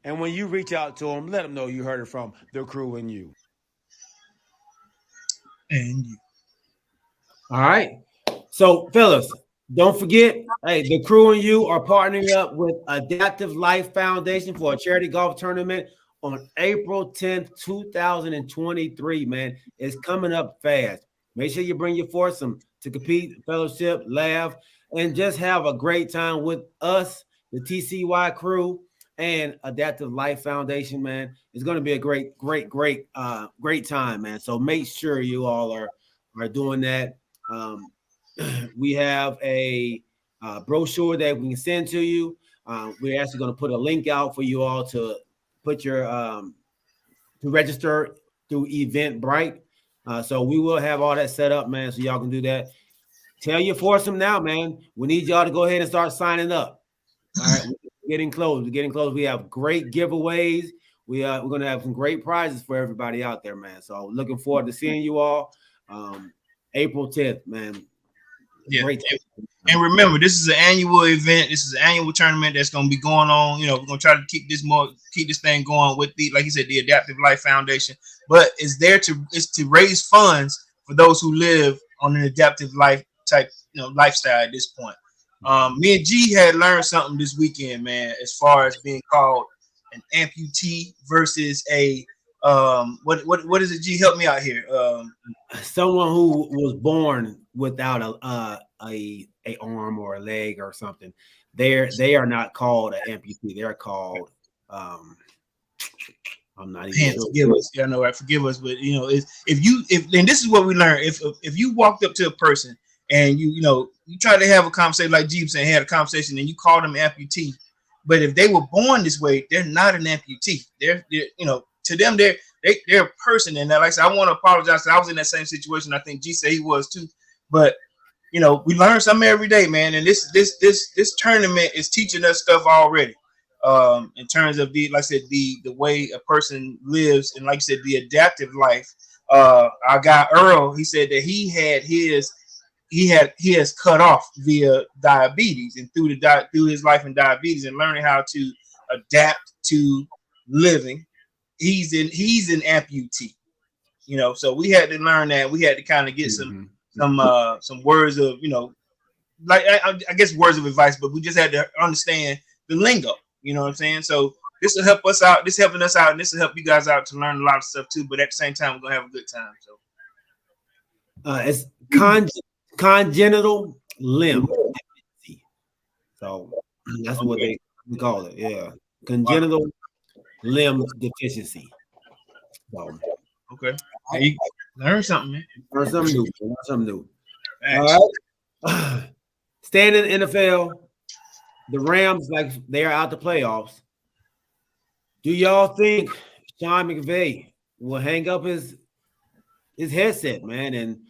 And when you reach out to him, let him know you heard it from the Crew and you. And you. All right. So, fellas, don't forget, hey, the Crew and you are partnering up with Adaptive Life Foundation for a charity golf tournament on April 10th, 2023, man. It's coming up fast. Make sure you bring your foursome to compete, fellowship, laugh, and just have a great time with us, the TCY Crew, and Adaptive Life Foundation, man. It's going to be a great time, man. So make sure you all are doing that. We have a brochure that we can send to you. We're actually going to put a link out for you all to put your to register through Eventbrite. So we will have all that set up, man, so y'all can do that. Tell your foursome now, man. We need y'all to go ahead and start signing up. All right. We're getting close. We have great giveaways. We're going to have some great prizes for everybody out there, man. So looking forward to seeing you all April 10th, man. Yeah. Great. And remember, this is an annual event. This is an annual tournament that's going to be going on. We're going to try to keep this thing going with like you said, the Adaptive Life Foundation. But it's to raise funds for those who live on an adaptive life type, lifestyle at this point. Me and G had learned something this weekend, man, as far as being called an amputee versus a what is it? G, help me out here. Someone who was born without a arm or a leg or something. They are not called an amputee. They're called I'm not even sure. Forgive us. Yeah, I know, right? Forgive us, but if and this is what we learned. If you walked up to a person and you try to have a conversation like Jeep saying, had a conversation and you call them amputee, but if they were born this way, they're not an amputee. They're to them they're a person. And like I said, I want to apologize because I was in that same situation. I think G said he was too, but we learn something every day, man. And this tournament is teaching us stuff already. In terms of the way a person lives, and like I said, the adaptive life. Our guy Earl, he said that he has cut off via diabetes, and through his life in diabetes and learning how to adapt to living, he's an amputee. So we had to learn that. We had to kind of get some words of I guess words of advice, but we just had to understand the lingo. You know what I'm saying? So this will help us out. This helping us out, and this will help you guys out to learn a lot of stuff too. But at the same time, we're gonna have a good time. So It's congenital limb deficiency. So that's what they call it. Yeah, congenital limb deficiency. So okay, hey, learn something, man. Learn something new. Learn something new. Thanks. All right. Staying in the NFL, the Rams, like they are out the playoffs. Do y'all think Sean McVay will hang up his headset, man? And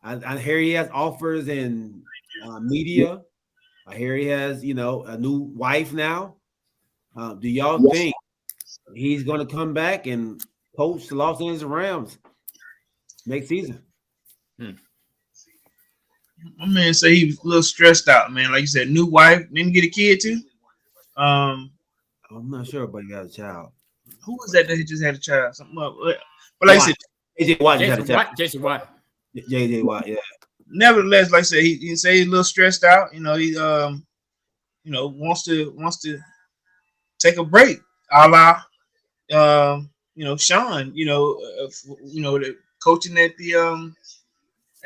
I hear he has offers in media. I hear he has, a new wife now. Do y'all think he's going to come back and coach the Los Angeles Rams next season? My man say he was a little stressed out, man. Like you said, new wife, didn't get a kid too. I'm not sure, but he got a child. Who was that he just had a child? Something up. But like I said, JJ Watt had a child. Jason Watt. JJ Watt, yeah. Nevertheless, like I said, he say he's a little stressed out. He wants to take a break, a la Sean. The coaching at the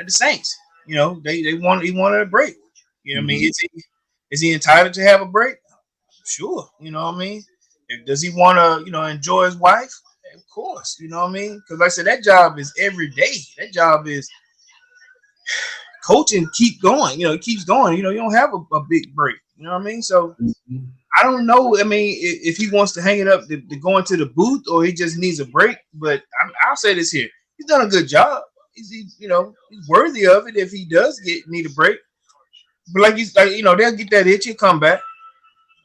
Saints. He wanted a break. You know what I mean? Is he entitled to have a break? Sure. You know what I mean? Does he want to enjoy his wife? Of course. You know what I mean? Because like I said, that job is every day. That job is coaching. Keep going. It keeps going. You don't have a big break. You know what I mean? So I don't know. I mean, if he wants to hang it up to go into the booth or he just needs a break. But I'll say this here: he's done a good job. He's worthy of it if he does need a break. But they'll get that itch, he'll come back.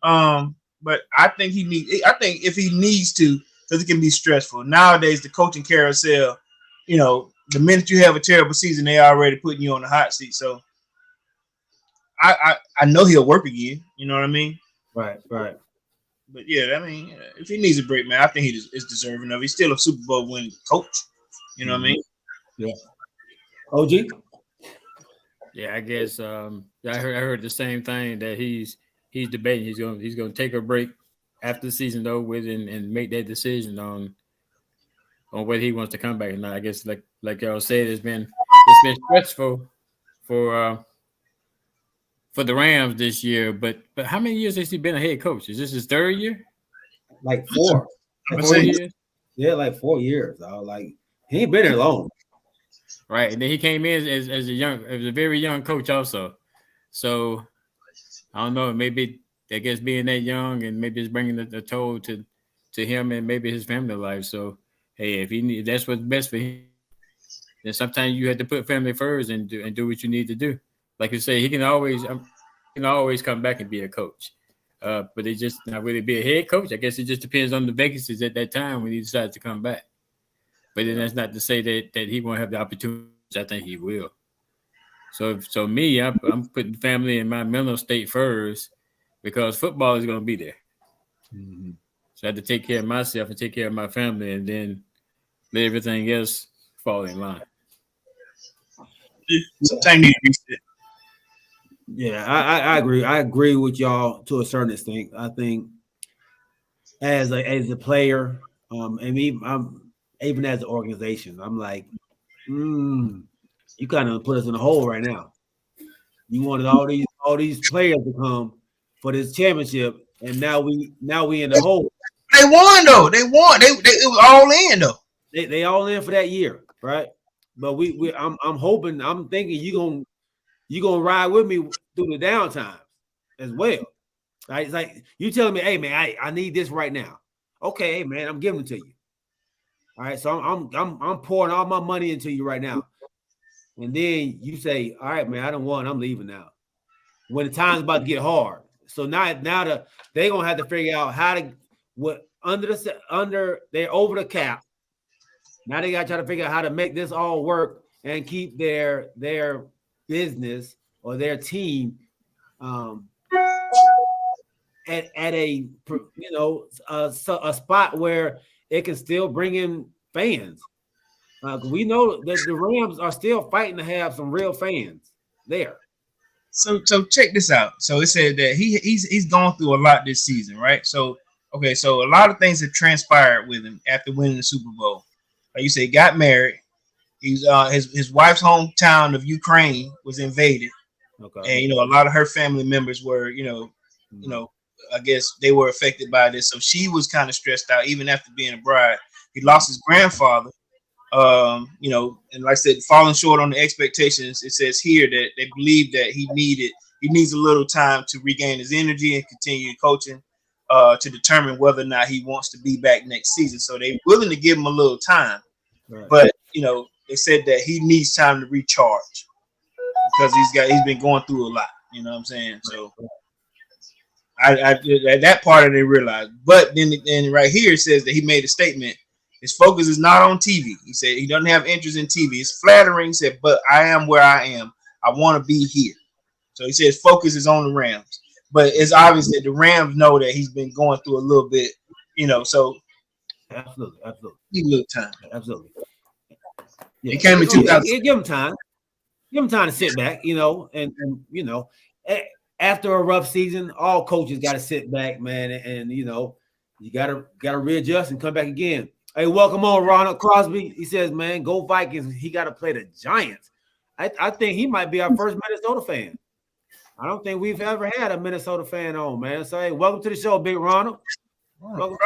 But I think if he needs to, because it can be stressful. Nowadays, the coaching carousel, the minute you have a terrible season, they already putting you on the hot seat. So I know he'll work again. You know what I mean? Right. But yeah, I mean, if he needs a break, man, I think he is deserving of it. He's still a Super Bowl winning coach. You know what I mean? Yeah. OG? Yeah, I guess I heard the same thing that he's debating. He's gonna take a break after the season's over with and make that decision on whether he wants to come back or not. I guess like y'all said, it's been stressful for the Rams this year. But how many years has he been a head coach? Is this his third year? Like 4. 4 years? Yeah, like 4 years. Like he ain't been there long. Right, and then he came in as a very young coach also. So I don't know, maybe I guess being that young and maybe it's bringing a toll to him and maybe his family life. So hey, if that's what's best for him, then sometimes you have to put family first and do what you need to do. Like you say, he can always come back and be a coach, but it just not really be a head coach. I guess it just depends on the vacancies at that time when he decides to come back. But then that's not to say that he won't have the opportunities. I think he will. So me, I'm putting family and my mental state first because football is going to be there. Mm-hmm. So I have to take care of myself and take care of my family and then let everything else fall in line. Sometimes you need to reset. Yeah, I agree. I agree with y'all to a certain extent. I think as a player, and even as an organization, I'm like, you kind of put us in a hole right now. You wanted all these players to come for this championship, and now we in the hole. They won though. They won. It was all in though. They all in for that year, right? But I'm hoping, I'm thinking you gonna ride with me through the downtime as well. Right? It's like you telling me, hey man, I need this right now. Okay, hey man, I'm giving it to you. All right, so I'm pouring all my money into you right now. And then you say, all right, man, I don't want, I'm leaving now. When the time's about to get hard. So now they're gonna have to figure out how to they're over the cap. Now they gotta try to figure out how to make this all work and keep their business or their team at a a spot where it can still bring in fans. We know that the Rams are still fighting to have some real fans there. So check this out. So it said that he's gone through a lot this season, right? So Okay, so a lot of things have transpired with him after winning the Super Bowl. Like you said, he got married. He's his wife's hometown of Ukraine was invaded, Okay. and a lot of her family members were I guess they were affected by this. So she was kind of stressed out even after being a bride. He lost his grandfather. And like I said, falling short on the expectations. It says here that they believe that he needs a little time to regain his energy and continue coaching to determine whether or not he wants to be back next season. So they're willing to give him a little time, Right. but they said that he needs time to recharge because he's been going through a lot. You know what I'm saying? So I that part I didn't realize. But then right here it says that he made a statement. His focus is not on TV. He said he doesn't have interest in TV. It's flattering. He said, but I am where I am. I want to be here. So he said his focus is on the Rams. But it's obvious that the Rams know that he's been going through a little bit, so Absolutely. need a little time. Absolutely. He came in 2000. Give him time. Give him time to sit back, after a rough season, all coaches got to sit back, man, and you gotta readjust and come back again. Hey, welcome on Ronald Crosby. He says, man, go Vikings. He got to play the Giants. I think he might be our first Minnesota fan. I don't think we've ever had a Minnesota fan on, man. So hey, welcome to the show, Big Ronald. I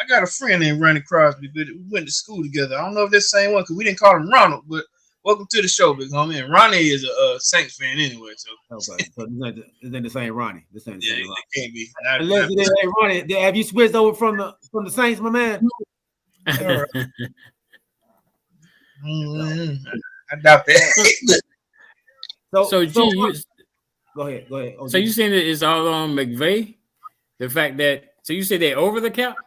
got a friend named Ronnie Crosby, but we went to school together. I don't know if that's the same one because we didn't call him Ronald, but welcome to the show, big homie. And Ronnie is a Saints fan anyway, so. Okay, so this ain't the same Ronnie. This ain't the same Ronnie. It can't be. Unless it is, hey, Ronnie, have you switched over from the Saints, my man? I doubt that. So G, go ahead. Oh, so you saying that it's all on McVay? The fact that you said they over the cap?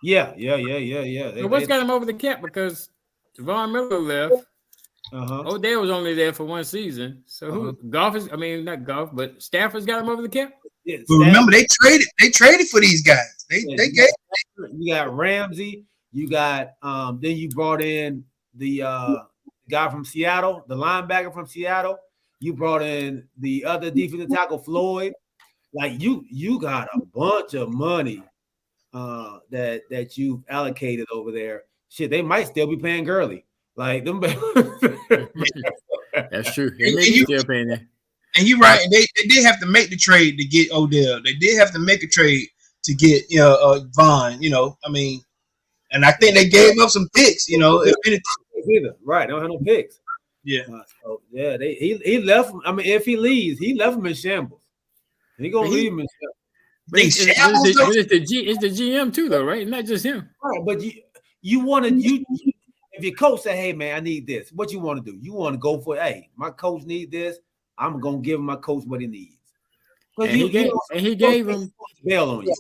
Yeah. So what's got him over the cap? Because Von Miller left. Odell was only there for one season. So who not Goff, but Stafford's got him over the cap? Yeah, but remember, they traded for these guys. They gave. You got Ramsey. You got then you brought in the guy from Seattle, the linebacker from Seattle. You brought in the other defensive tackle, Floyd. Like you got a bunch of money that you've allocated over there. Shit, they might still be paying Gurley. Like them. That's true. They may be still paying that. And you're right. They did have to make the trade to get Odell. They did have to make a trade to get Vaughn. And I think they gave up some picks. Right? They don't have no picks. Yeah. He left. I mean, if he leaves, he left him in shambles. He gonna leave him in shambles. But it's the GM too, though, right? Not just him. Right, but you want to if your coach say, "Hey, man, I need this," what you want to do? You want to go for, "Hey, my coach needs this. I'm gonna give my coach what he needs." And he gave him bail on you.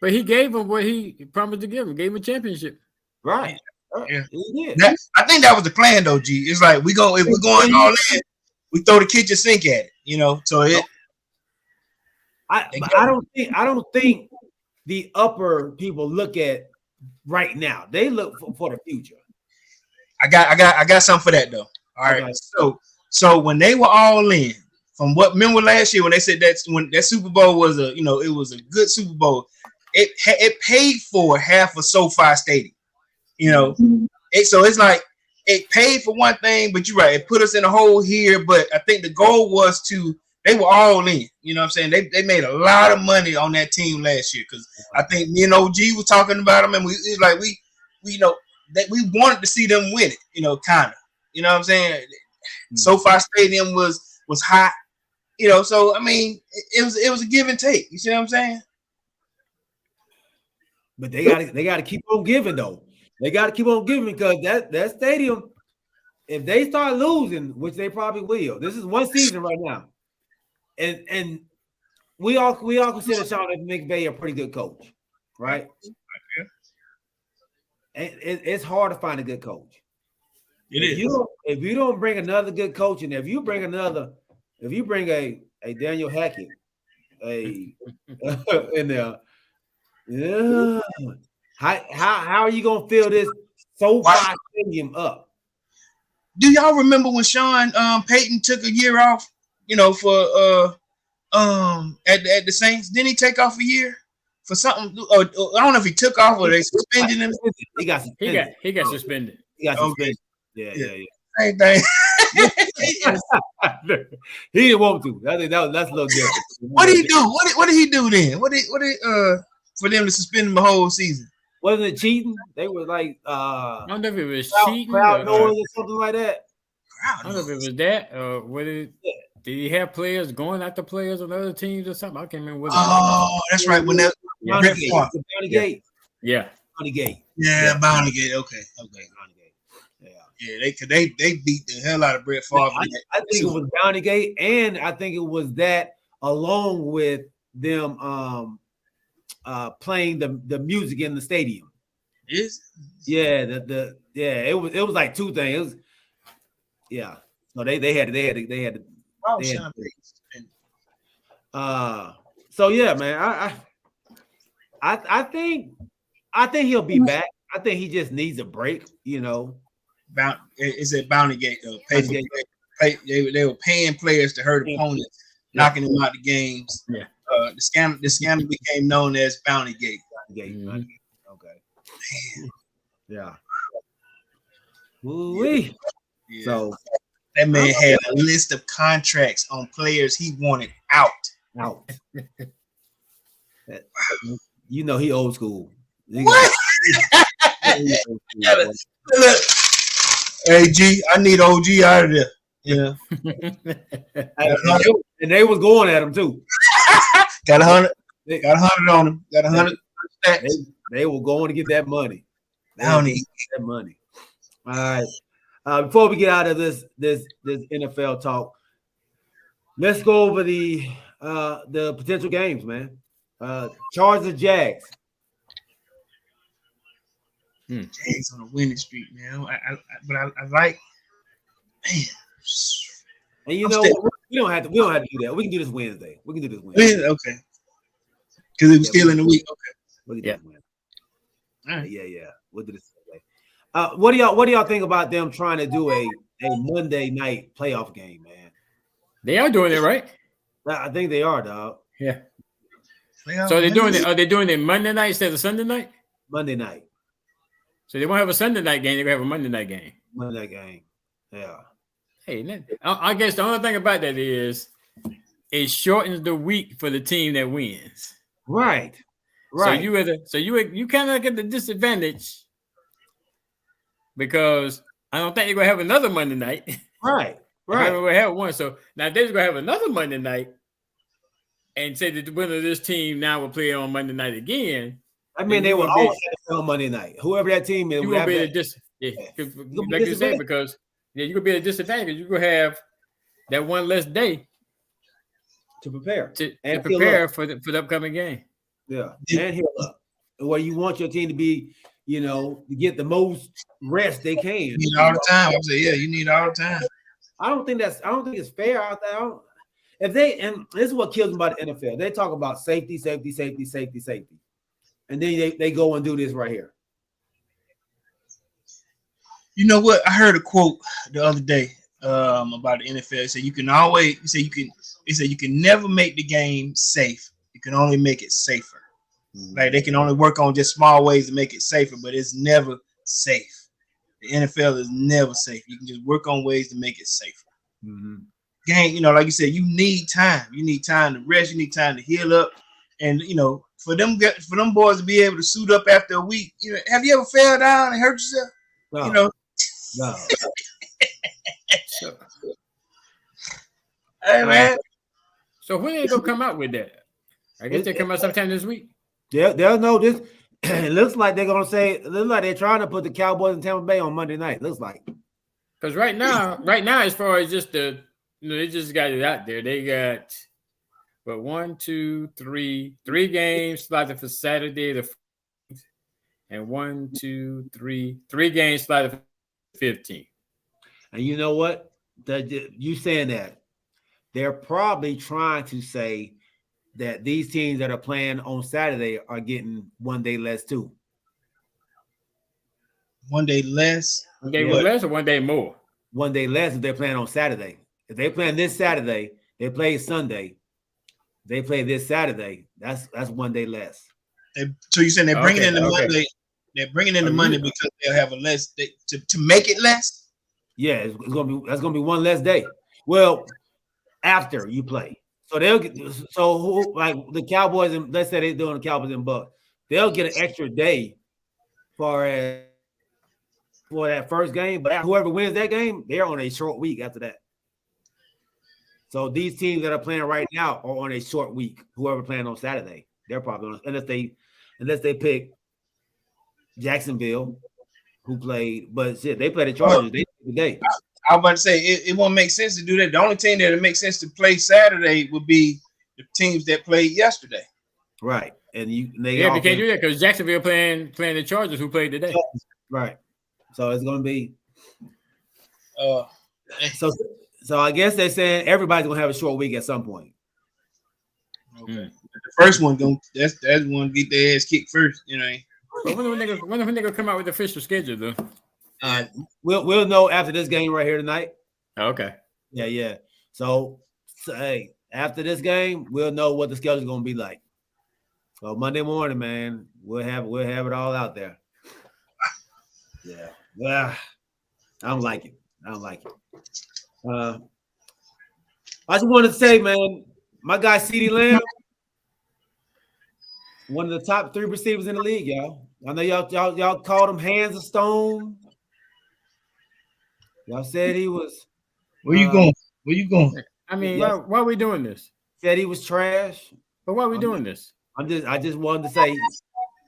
But he gave him what he promised to give him. Gave him a championship. Right. Yeah. I think that was the plan, though. G. It's like if we're going all in, we throw the kitchen sink at it. So it. I don't think the upper people look at right now. They look for the future. I got something for that though. All right. Okay. So when they were all in, remember last year when they said when that Super Bowl was it was a good Super Bowl. It paid for half of SoFi Stadium. So it's like it paid for one thing, but you're right. It put us in a hole here, but I think the goal was they were all in. You know what I'm saying? They made a lot of money on that team last year because I think me and OG was talking about them, and we wanted to see them win it. Kind of. You know what I'm saying? Mm-hmm. SoFi Stadium was hot. So I mean, it was a give and take. You see what I'm saying? But they got to keep on giving though. They got to keep on giving because that stadium, if they start losing, which they probably will, this is one season right now, and we all consider Sean McVay a pretty good coach, right? And it's hard to find a good coach. If you don't bring another good coach, and if you bring a Daniel Hackett, in there. Yeah. How are you gonna fill this SoFi Stadium up? Do y'all remember when Sean Payton took a year off? For at the Saints, didn't he take off a year? Yeah. And he came back. He came back. He was like, "Hey, for something. Or I don't know if he took off or they suspended him. He got suspended. He got suspended. He got suspended. Okay. Yeah. Same thing. He didn't want to. I think that's a little different. What did he do? What did he do then? What did for them to suspend him the whole season? Wasn't it cheating? They were like I don't know if it was cheating crowd noise or something like that. I don't know if it was that or did he have players going after players on other teams or something? I can't remember what it was. Oh, that's right. When that Bounty Gate. Yeah. Bounty Gate. Yeah, Bounty Gate. Okay. Bounty Gate. Yeah, they beat the hell out of Brett Favre. I think it was Bounty Gate, and I think it was that along with them playing the music in the stadium. Is it was like two things. No, they had to. So yeah, man. I think he'll be back. I think he just needs a break, you know. Is it Bounty Gate though? They were paying players to hurt opponents, knocking them out the games. Yeah. The scandal became known as Bounty Gate. Mm-hmm. Okay. Man. Yeah. Ooh-wee. Yeah. So that man had a list of contracts on players he wanted out. You know he old school. What? Look. Hey G, I need OG out of there. Yeah. And they was going at him too. Got 100. Got 100 on him. Got 100 stacks. They were going to get that money. Bounty. That money. All right. Before we get out of this NFL talk, let's go over the potential games, man. Chargers, Jags. Jags on a winning streak, man. But I like, man. And you know, we don't have to do that. We can do this Wednesday. Okay. Because it was still in the week. Okay. We'll do this Wednesday. All right. Yeah. We'll do this Wednesday. What do y'all think about them trying to do a Monday night playoff game, man? They are doing it, right? I think they are, dog. Yeah. So they're doing it. Are they doing it Monday night instead of Sunday night? Monday night. So they won't have a Sunday night game. They're gonna have a Monday night game. Monday night game. Yeah. Hey, I guess the only thing about that is it shortens the week for the team that wins. Right. So you kind of get the disadvantage because I don't think you're gonna have another Monday night. Right. We're gonna have one. So now they're gonna have another Monday night and say that the winner of this team now will play on Monday night again. I mean, they will always have to play on Monday night. Whoever that team is, you will be like you said, because you're gonna be at a disadvantage. You're gonna have that one less day to prepare for the upcoming game. Yeah, and heal up. Where you want your team to be, you know, to get the most rest they can. You need all the time. I say, yeah, you need all the time. I don't think it's fair out there. And this is what kills them about the NFL. They talk about safety. And then they go and do this right here. You know what? I heard a quote the other day about the NFL. It said you can never make the game safe. You can only make it safer. Mm-hmm. Like they can only work on just small ways to make it safer, but it's never safe. The NFL is never safe. You can just work on ways to make it safer. Mm-hmm. Game, you know, like you said, you need time. You need time to rest. You need time to heal up. And you know, for them boys to be able to suit up after a week, you know, have you ever fell down and hurt yourself? No. You know. No. Hey man. So when are they gonna come out with that? I guess they come out sometime this week. They'll know this. It looks like they're gonna say. It looks like they're trying to put the Cowboys in Tampa Bay on Monday night. Looks like. Because right now, as far as just they just got it out there. They got, but 1, 2, 3 games slotted for Saturday and 1, 2, 3 games slotted for 15th. And you know what? You saying that they're probably trying to say that these teams that are playing on Saturday are getting 1 day less too. 1 day less? 1 day less or 1 day more? 1 day less if they're playing on Saturday. If they're playing this Saturday, they play Sunday. They play this Saturday. That's 1 day less. So you saying they're bringing in the Okay. Monday? They're bringing in the Monday because they'll have a less to make it less. Yeah, that's gonna be one less day. Well, after you play, so they'll get who like the Cowboys and let's say they're doing the Cowboys and Bucks, they'll get an extra day for that first game. But whoever wins that game, they're on a short week after that. So these teams that are playing right now are on a short week. Whoever playing on Saturday, they're probably on unless they pick Jacksonville, who played, but shit, they play the Chargers. They today. I was about to say it won't make sense to do that. The only team that it makes sense to play Saturday would be the teams that played yesterday. Right. And you can't do that because Jacksonville playing the Chargers who played today. Right. So it's gonna be So I guess they're saying everybody's gonna have a short week at some point. okay. The first one that's one get their ass kicked first, you know. But when they gonna come out with the official schedule though? We'll know after this game right here tonight. Okay. Yeah. So hey, after this game, we'll know what the schedule's gonna be like. So Monday morning, man, we'll have it all out there. Yeah. Well, I don't like it. I just wanted to say, man, my guy CeeDee Lamb, one of the top 3 receivers in the league, y'all. I know y'all called him hands of stone. Y'all said he was. Where you going? I mean, why are we doing this? Said he was trash. But why are we doing this? I just wanted to say,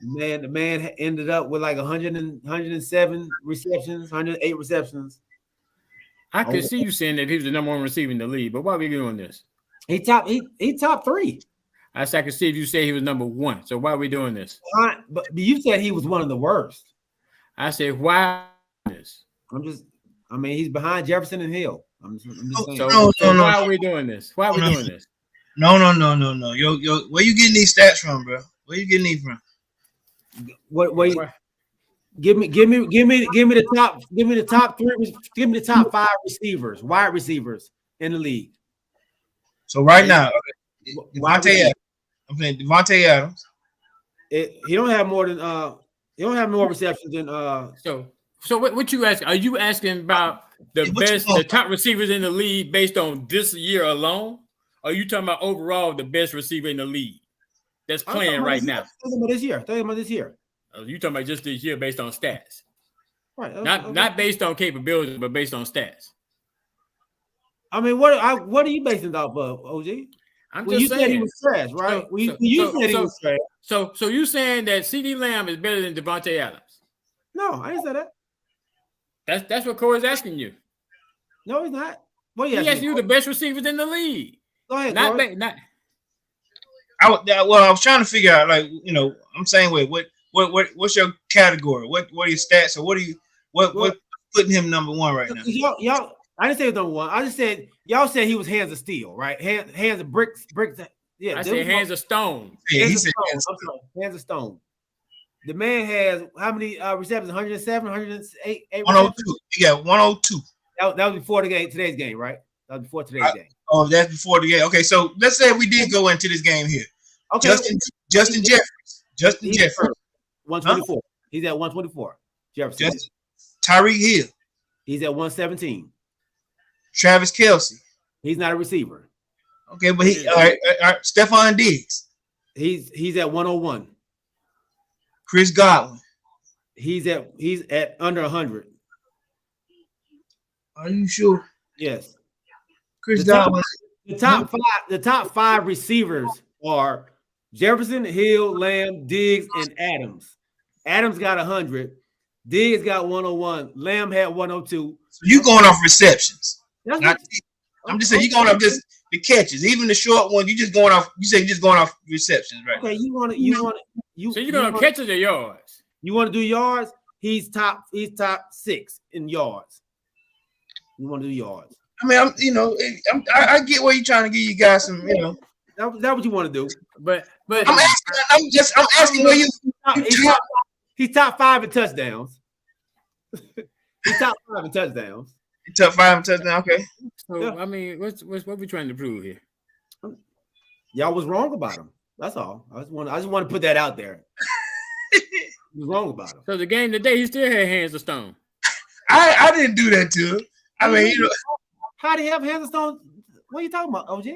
man, the man ended up with like 107 receptions, 108 receptions. I could see you saying that he was the number 1 receiver in the league, but why are we doing this? He top 3. I could see if you say he was number 1. So why are we doing this? But you said he was one of the worst. I said, why this? He's behind Jefferson and Hill. I'm just saying. So why are we doing this? Why are we doing this? No. Yo, where you getting these stats from, bro? Where you getting these from? Give me the top 3. Give me the top 5 receivers, wide receivers in the league. So right now, Devontae Adams. I'm playing Devontae Adams. He don't have more receptions than So what you asking? Are you asking about the top receivers in the league based on this year alone? Or are you talking about overall the best receiver in the league that's playing right now? Talking about this year. Oh, you talking about just this year based on stats? Right. Not based on capability, but based on stats. I mean, what are you basing it off of, OG? I'm just saying said he was trash, right? You said he was trash. So you saying that CeeDee Lamb is better than Devontae Adams? No, I didn't say that. That's what Corey's asking you. No, he's not. Well, he asked you the best receivers in the league. Go ahead, Corey. I was trying to figure out, like, you know, I'm saying, what's your category? What are your stats, or what putting him number 1 right now? Y'all, I didn't say he was number 1. I just said y'all said he was hands of steel, right? Hands of bricks. Yeah, I said hands of stone. Yeah, hands of stone. The man has how many receptions? 107, 108, 102. He got 102. That was before today's game, right? That was before today's game. Oh, that's before the game. Okay, so let's say we did go into this game here. Okay, Justin Jefferson. 124. Huh? He's at 124. Jefferson. Tyreek Hill. He's at 117. Travis Kelce. He's not a receiver. Okay, but all right. Stephon Diggs. He's at 101. Chris Godwin. He's at under 100. Are you sure? Yes. Chris Godwin. The top 5 receivers are Jefferson, Hill, Lamb, Diggs, and Adams. Adams got 100. Diggs got 101. Lamb had 102. So you going off receptions? I'm just saying you going off just the catches, even the short ones. You just going off. You say you're just going off receptions, right? Okay, so you're gonna catch the yards. You want to do yards? He's top 6 in yards. You want to do yards? I mean, I get where you're trying to give you guys some, you know. That what you want to do? But I'm asking where you. He's top 5 in touchdowns. He's top 5 in touchdowns. Top 5 in touchdowns. Okay. So I mean, what we trying to prove here? Y'all was wrong about him. That's all. I just want to put that out there. What's wrong about him? So the game today, he still had hands of stone. I didn't do that to him. I mean, you know, how do you have hands of stone? What are you talking about, OG?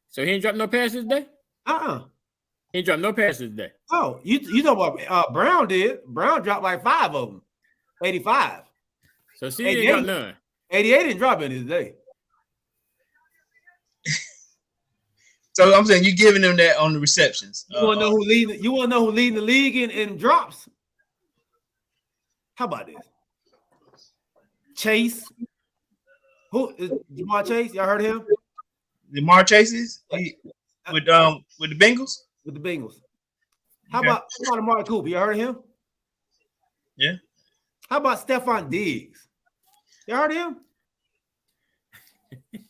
So he ain't dropped no passes today? He ain't dropped no passes today. Oh, you know what Brown did? Brown dropped like 5 of them. 85. So see, he ain't got none. 88 didn't drop any today. so I'm saying you giving them that on the receptions. You want to know who leading? You want to know who leading the league in drops? How about this? Chase. Who is Jamar Chase? Y'all heard of him? Jamar Chase's with the Bengals. With the Bengals. How about Amari Cooper? You heard of him? Yeah. How about Stephon Diggs? You heard of him?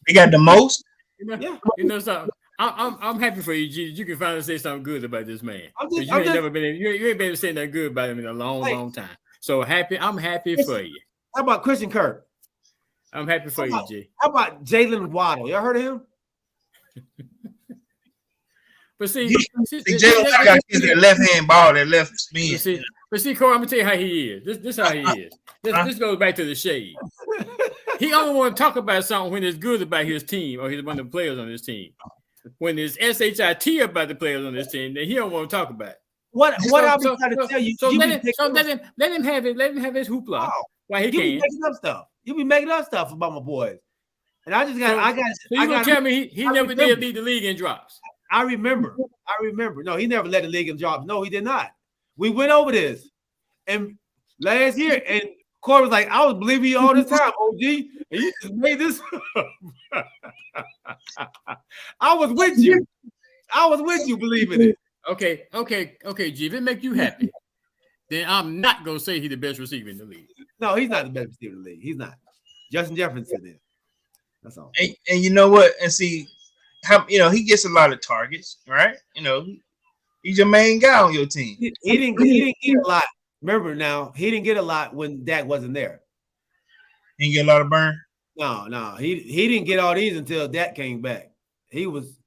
They got the most. You know something. I'm happy for you, G. You can finally say something good about this man. You ain't been able to say nothing good about him in a long time. So happy. I'm happy for you. How about Christian Kirk? I'm happy for you, G. How about Jalen Waddle? Y'all heard of him? But see, Jalen got his left hand ball, that left spin. But see, Corey, I'm gonna tell you how he is. This how he is. This goes back to the shade. He only want to talk about something when it's good about his team or he's one of the players on his team. When it's SHIT about the players on this team, then he don't want to talk about it. What I'm trying to tell you? Let him have it. Let him have his hoopla. Why he can't? Making up stuff. You be making up stuff about my boys, and I just got. So you gonna tell me he never did lead the league in drops? I remember. No, he never led the league in drops. No, he did not. We went over this, and last year, and Corey was like, "I was believing you all this time, OG, and you just made this." I was with you. Believing it. Okay, G. If it make you happy, then I'm not gonna say he's the best receiver in the league. No, he's not the best receiver in the league. He's not. Justin Jefferson is. That's all. And you know what? And see, how he gets a lot of targets, right? He's your main guy on your team. He didn't get a lot. Remember now, he didn't get a lot when Dak wasn't there. He didn't get a lot of burn. No, he didn't get all these until Dak came back. They was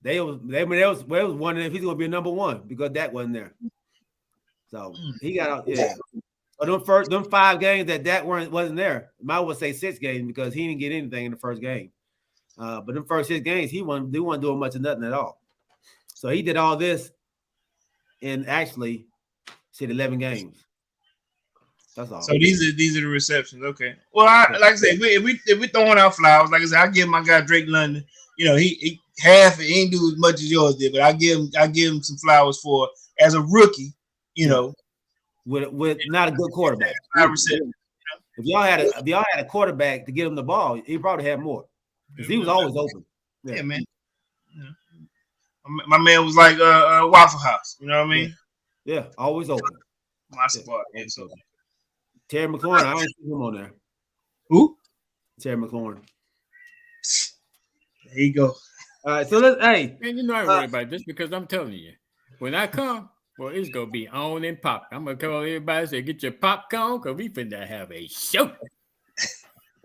wondering if he's gonna be a number one because Dak wasn't there. So he got out. Yeah. But them 5 games that Dak wasn't there, might well say 6 games because he didn't get anything in the first game. But them first 6 games, he wasn't doing much of nothing at all. So he did all this in actually 11 games. That's all. So these are the receptions. Okay. Well, like I said, if we throwing out flowers, like I said, I give my guy Drake London. He half he ain't do as much as yours did, but I give him some flowers for as a rookie. With not a good quarterback. If y'all had a quarterback to get him the ball, he probably had more because he was always open. Yeah, man. My man was like Waffle House. You know what I mean? Yeah, always open. My spot. Yeah, so. Terry McLaurin, I ain't seen him on there. Who? Terry McLaurin. There you go. All right, so let's. Hey, man, I ain't worried about this because I'm telling you, when I come. Well, it's gonna be on and pop. I'm gonna tell everybody and say, get your popcorn because we finna have a show.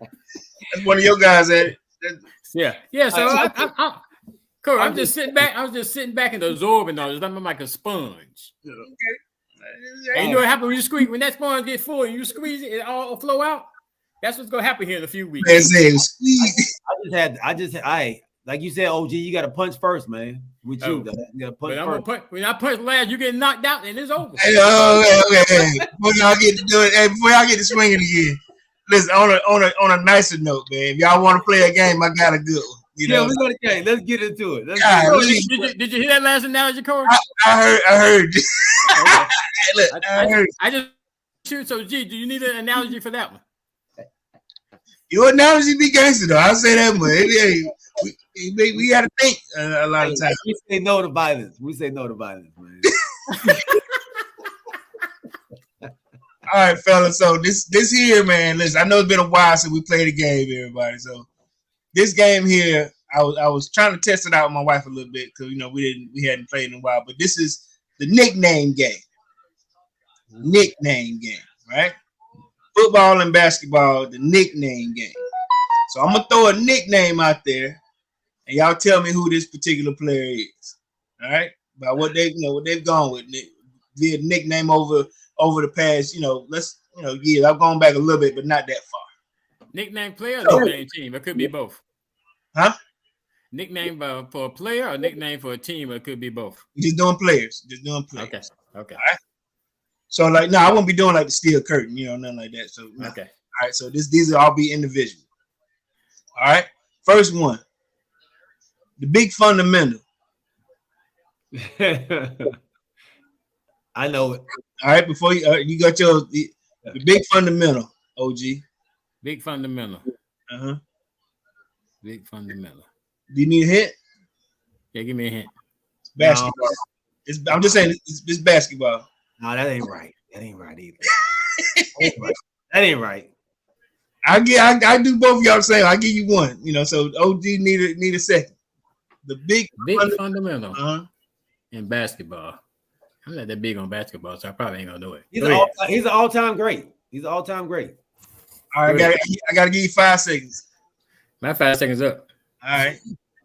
That's one of your guys at it. Yeah. So I'm just sitting back. I was just sitting back and absorbing all this. I'm like a sponge. Okay. And you know what happens when you squeeze? When that sponge gets full and you squeeze it, it all flow out. That's what's gonna happen here in a few weeks. Like you said, OG, you got to punch first, man. With you, you got to punch first. When I punch last, you get knocked out and it's over. Hey, before y'all get to do it, before y'all get to swinging again, listen. On a nicer note, man. If y'all want to play a game, I got a good one. We got a game. Let's get into it. Did you hear that last analogy, Corey? I heard. I just shoot. So, G, do you need an analogy for that one? Your analogy be gangster though. I'll say that much. We got to think a lot of times. We say no to violence. Man. All right, fellas. So this here, man. Listen, I know it's been a while since we played a game, everybody. So this game here, I was trying to test it out with my wife a little bit because we hadn't played in a while. But this is the nickname game. Nickname game, right? Football and basketball, the nickname game. So I'm gonna throw a nickname out there, and y'all tell me who this particular player is. All right. about what they've gone with. Via nickname over the past, years. I've gone back a little bit, but not that far. Nickname player or nickname team? It could be both. Huh? Nickname for a player or nickname for a team? It could be both. Just doing players. Okay. All right. So like, I won't be doing like the steel curtain, nothing like that. So okay. All right. So these will all be individual. All right. First one, the big fundamental. I know it. All right. Before you got the big fundamental, OG. Big fundamental. Uh-huh. Big fundamental. Do you need a hint? Yeah, give me a hint. It's basketball. I'm just saying it's basketball. No, that ain't right. That ain't right either. That ain't right. I do both of y'all the same. I give you one. So OG need a second. The big fundamental in basketball. I'm not that big on basketball, so I probably ain't gonna do it. He's an all-time great. He's an all-time great. All right, I gotta give you 5 seconds. My 5 seconds up. All right.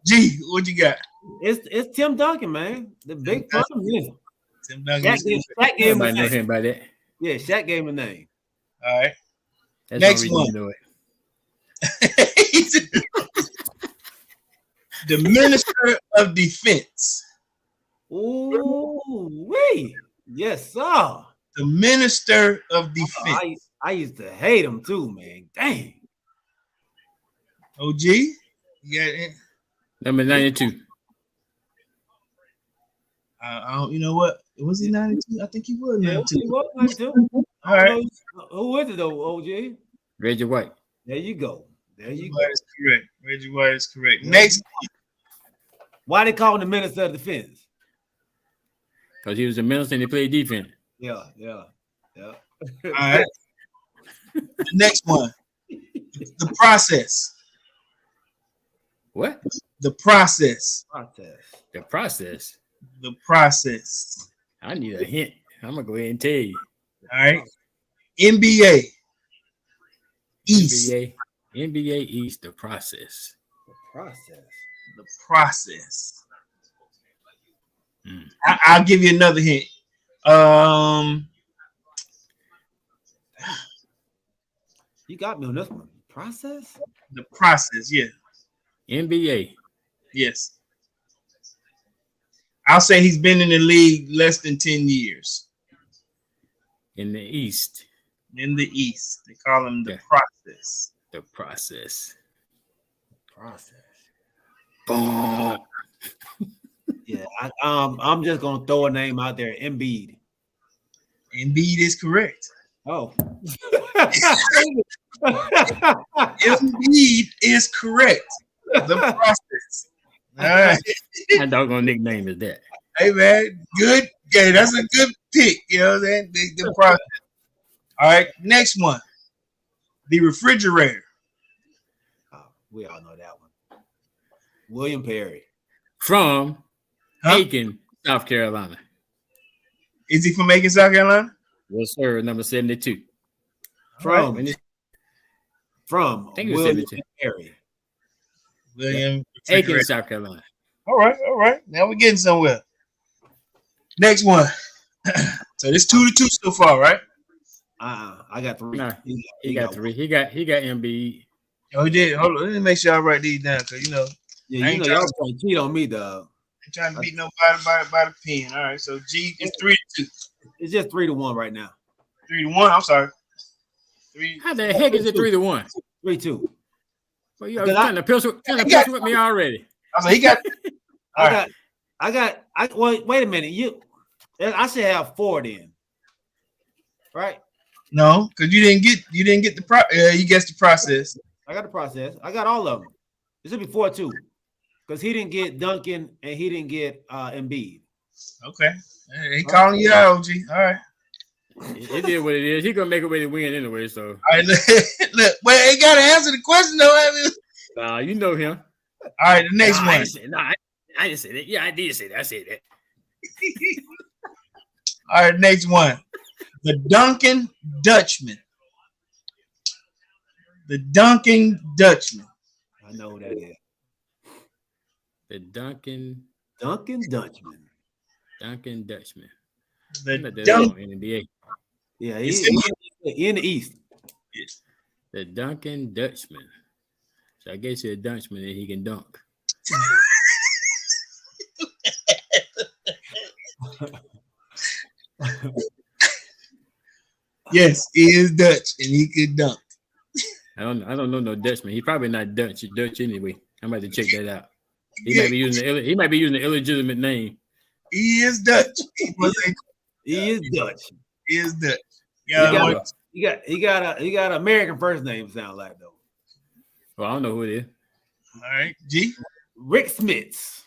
G, what you got? It's Tim Duncan, man. The big fundamental. Tim Duncan. Shaq gave him a know name. him by that. Yeah, Shaq gave him a name. All right. That's Next one. Do it. The Minister of Defense. Ooh, wee. Yes, sir. The Minister of Defense. I used to hate him too, man. Dang. OG, you got it? Number 92. I don't. You know what? Was he 92? I think he was 92. He was 92. All right. Who is it though, OG? Reggie White. There you go. Reggie White is correct. Reggie White is correct. Next. Why they call him the Minister of Defense? Because he was a minister and he played defense. Yeah. All right. The next one. The process. What? The process. The process. The process. I need a hint. I'm gonna go ahead and tell you. All right. NBA East. NBA East. The process. The process. I'll give you another hint. You got me on this one. Process? The process, yeah. NBA. Yes. I'll say he's been in the league less than 10 years. In the East. In the East. They call him the process. The process. Boom. Yeah, I'm just gonna throw a name out there. Embiid. Embiid is correct. Oh. Embiid is correct. The process. All right. My doggone nickname is that. Hey man, good. Okay, that's a good pick. You know what I'm saying? The process. All right, next one. The refrigerator. Oh, we all know that one. William Perry. From Payton, South Carolina. Is he from Aiken, South Carolina? Yes, sir. Number 72. From I think it was William 72. Perry. William Aiken, South Carolina. All right. Now we're getting somewhere. Next one. So this 2-2 so far, right? I got 3. No, he got 3. He got Embiid. Oh, he did. Hold on. Let me make sure I write these down because Yeah, y'all trying to cheat on me, dog. ain't trying to beat nobody by the pen. All right. So G is 3-2. It's just 3-1 right now. 3-1. I'm sorry. 3. How the heck is it 3-1? 3-2. Well, you're trying to pistol with me already. I was like, he got. Wait a minute. I should have 4 then, right? No, because you didn't get the you guessed the process. I got the process. I got all of them. It should be 4-2 because he didn't get Duncan and he didn't get Embiid. Okay, he calling you out, OG. All right. It is what it is. He's gonna make a way to win anyway. So, all right, look, well, he got to answer the question though. you know him. All right, the next one. I didn't say that. Yeah, I did say that. I said that. All right, next one. The Duncan Dutchman. The Duncan Dutchman. I know who that is. The Duncan Dutchman. Duncan Dutchman. The Dunk in the NBA. Yeah, he in the East. The Duncan Dutchman. So I guess you're a Dutchman and he can dunk. Yes, he is Dutch and he could dunk. I don't know no Dutchman. He's probably not Dutch. He's Dutch anyway. I'm about to check that out. He might be using an illegitimate name. He is Dutch. He is Dutch. He is Dutch. He got an American first name. Sound like though. Well, I don't know who it is. All right, G. Rick Smits.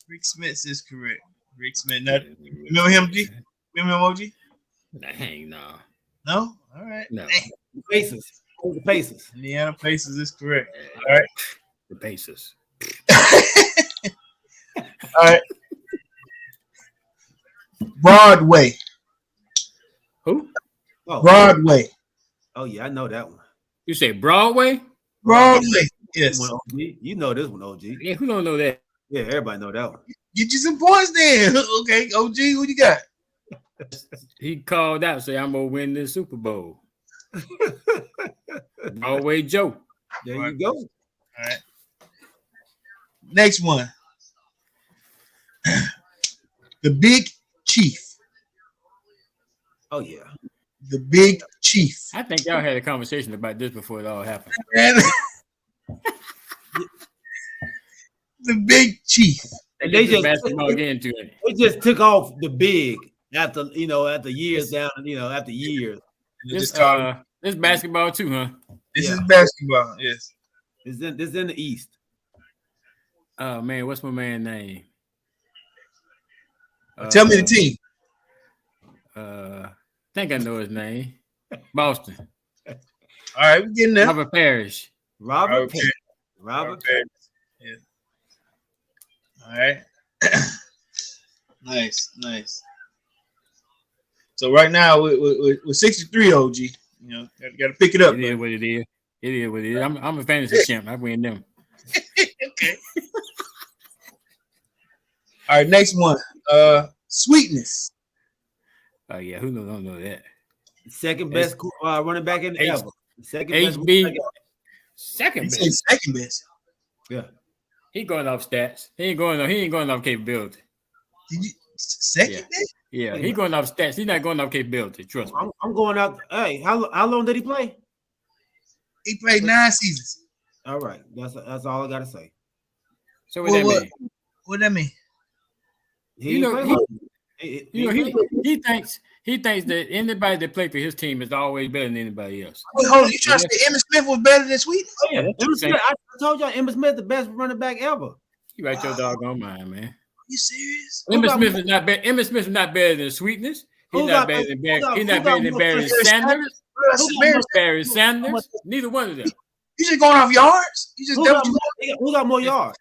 Rick Smits is correct. Rick Smits. Now, remember him, G? Remember him, OG? Dang, no. No? All right. No. The Pacers. The Pacers. Indiana Pacers is correct. All right. The Pacers. All right. Broadway. Who? Oh, Broadway. Oh yeah, I know that one. You say Broadway? Broadway. Yes. One, OG. You know this one, OG. Yeah, who don't know that? Yeah, everybody know that one. Get you some points then. Okay, OG, who you got? He called out, say, I'm gonna win this Super Bowl. Broadway Joe. There you go. All right. Next one. The Big Chief. Oh yeah. The Big Chief. I think y'all had a conversation about this before it all happened. The Big Chief. They just basketball again to it. They just took off the big after years down, after years. This basketball too, huh? This is basketball, yes. This in the East. Oh man, what's my man's name? Tell me the team. I think I know his name. Boston. All right, we're getting there. Robert Parrish. Robert Parrish. Yeah. All right. Nice. So right now we're 63 OG. You know, got to pick it up. It is what it is. It is what it is. I'm a fantasy champ. I win them. Okay. All right, next one. Sweetness. Oh yeah, who don't know that? Second best running back in the ever. Second HB. best. Second He best. said second best. Yeah. He going off stats. He ain't going off capability. Did you second best? Yeah, he going off stats. He's not going off capability. Trust me. I'm going out. Hey, how long did he play? He played 9 seasons. All right, that's all I gotta say. So what that mean? What that mean? He thinks that anybody that played for his team is always better than anybody else. Wait, hold on. You trying to say Emmitt Smith was better than Sweetness? Yeah, I told y'all Emmitt Smith the best running back ever. you right your doggone mind, man. You serious? Emmitt Smith is not better. Emmitt Smith is not better than Sweetness. He's not better than Barry. He's not better than Barry Sanders. Barry Sanders. Neither one of them. You just going off yards? You just Who got more yards?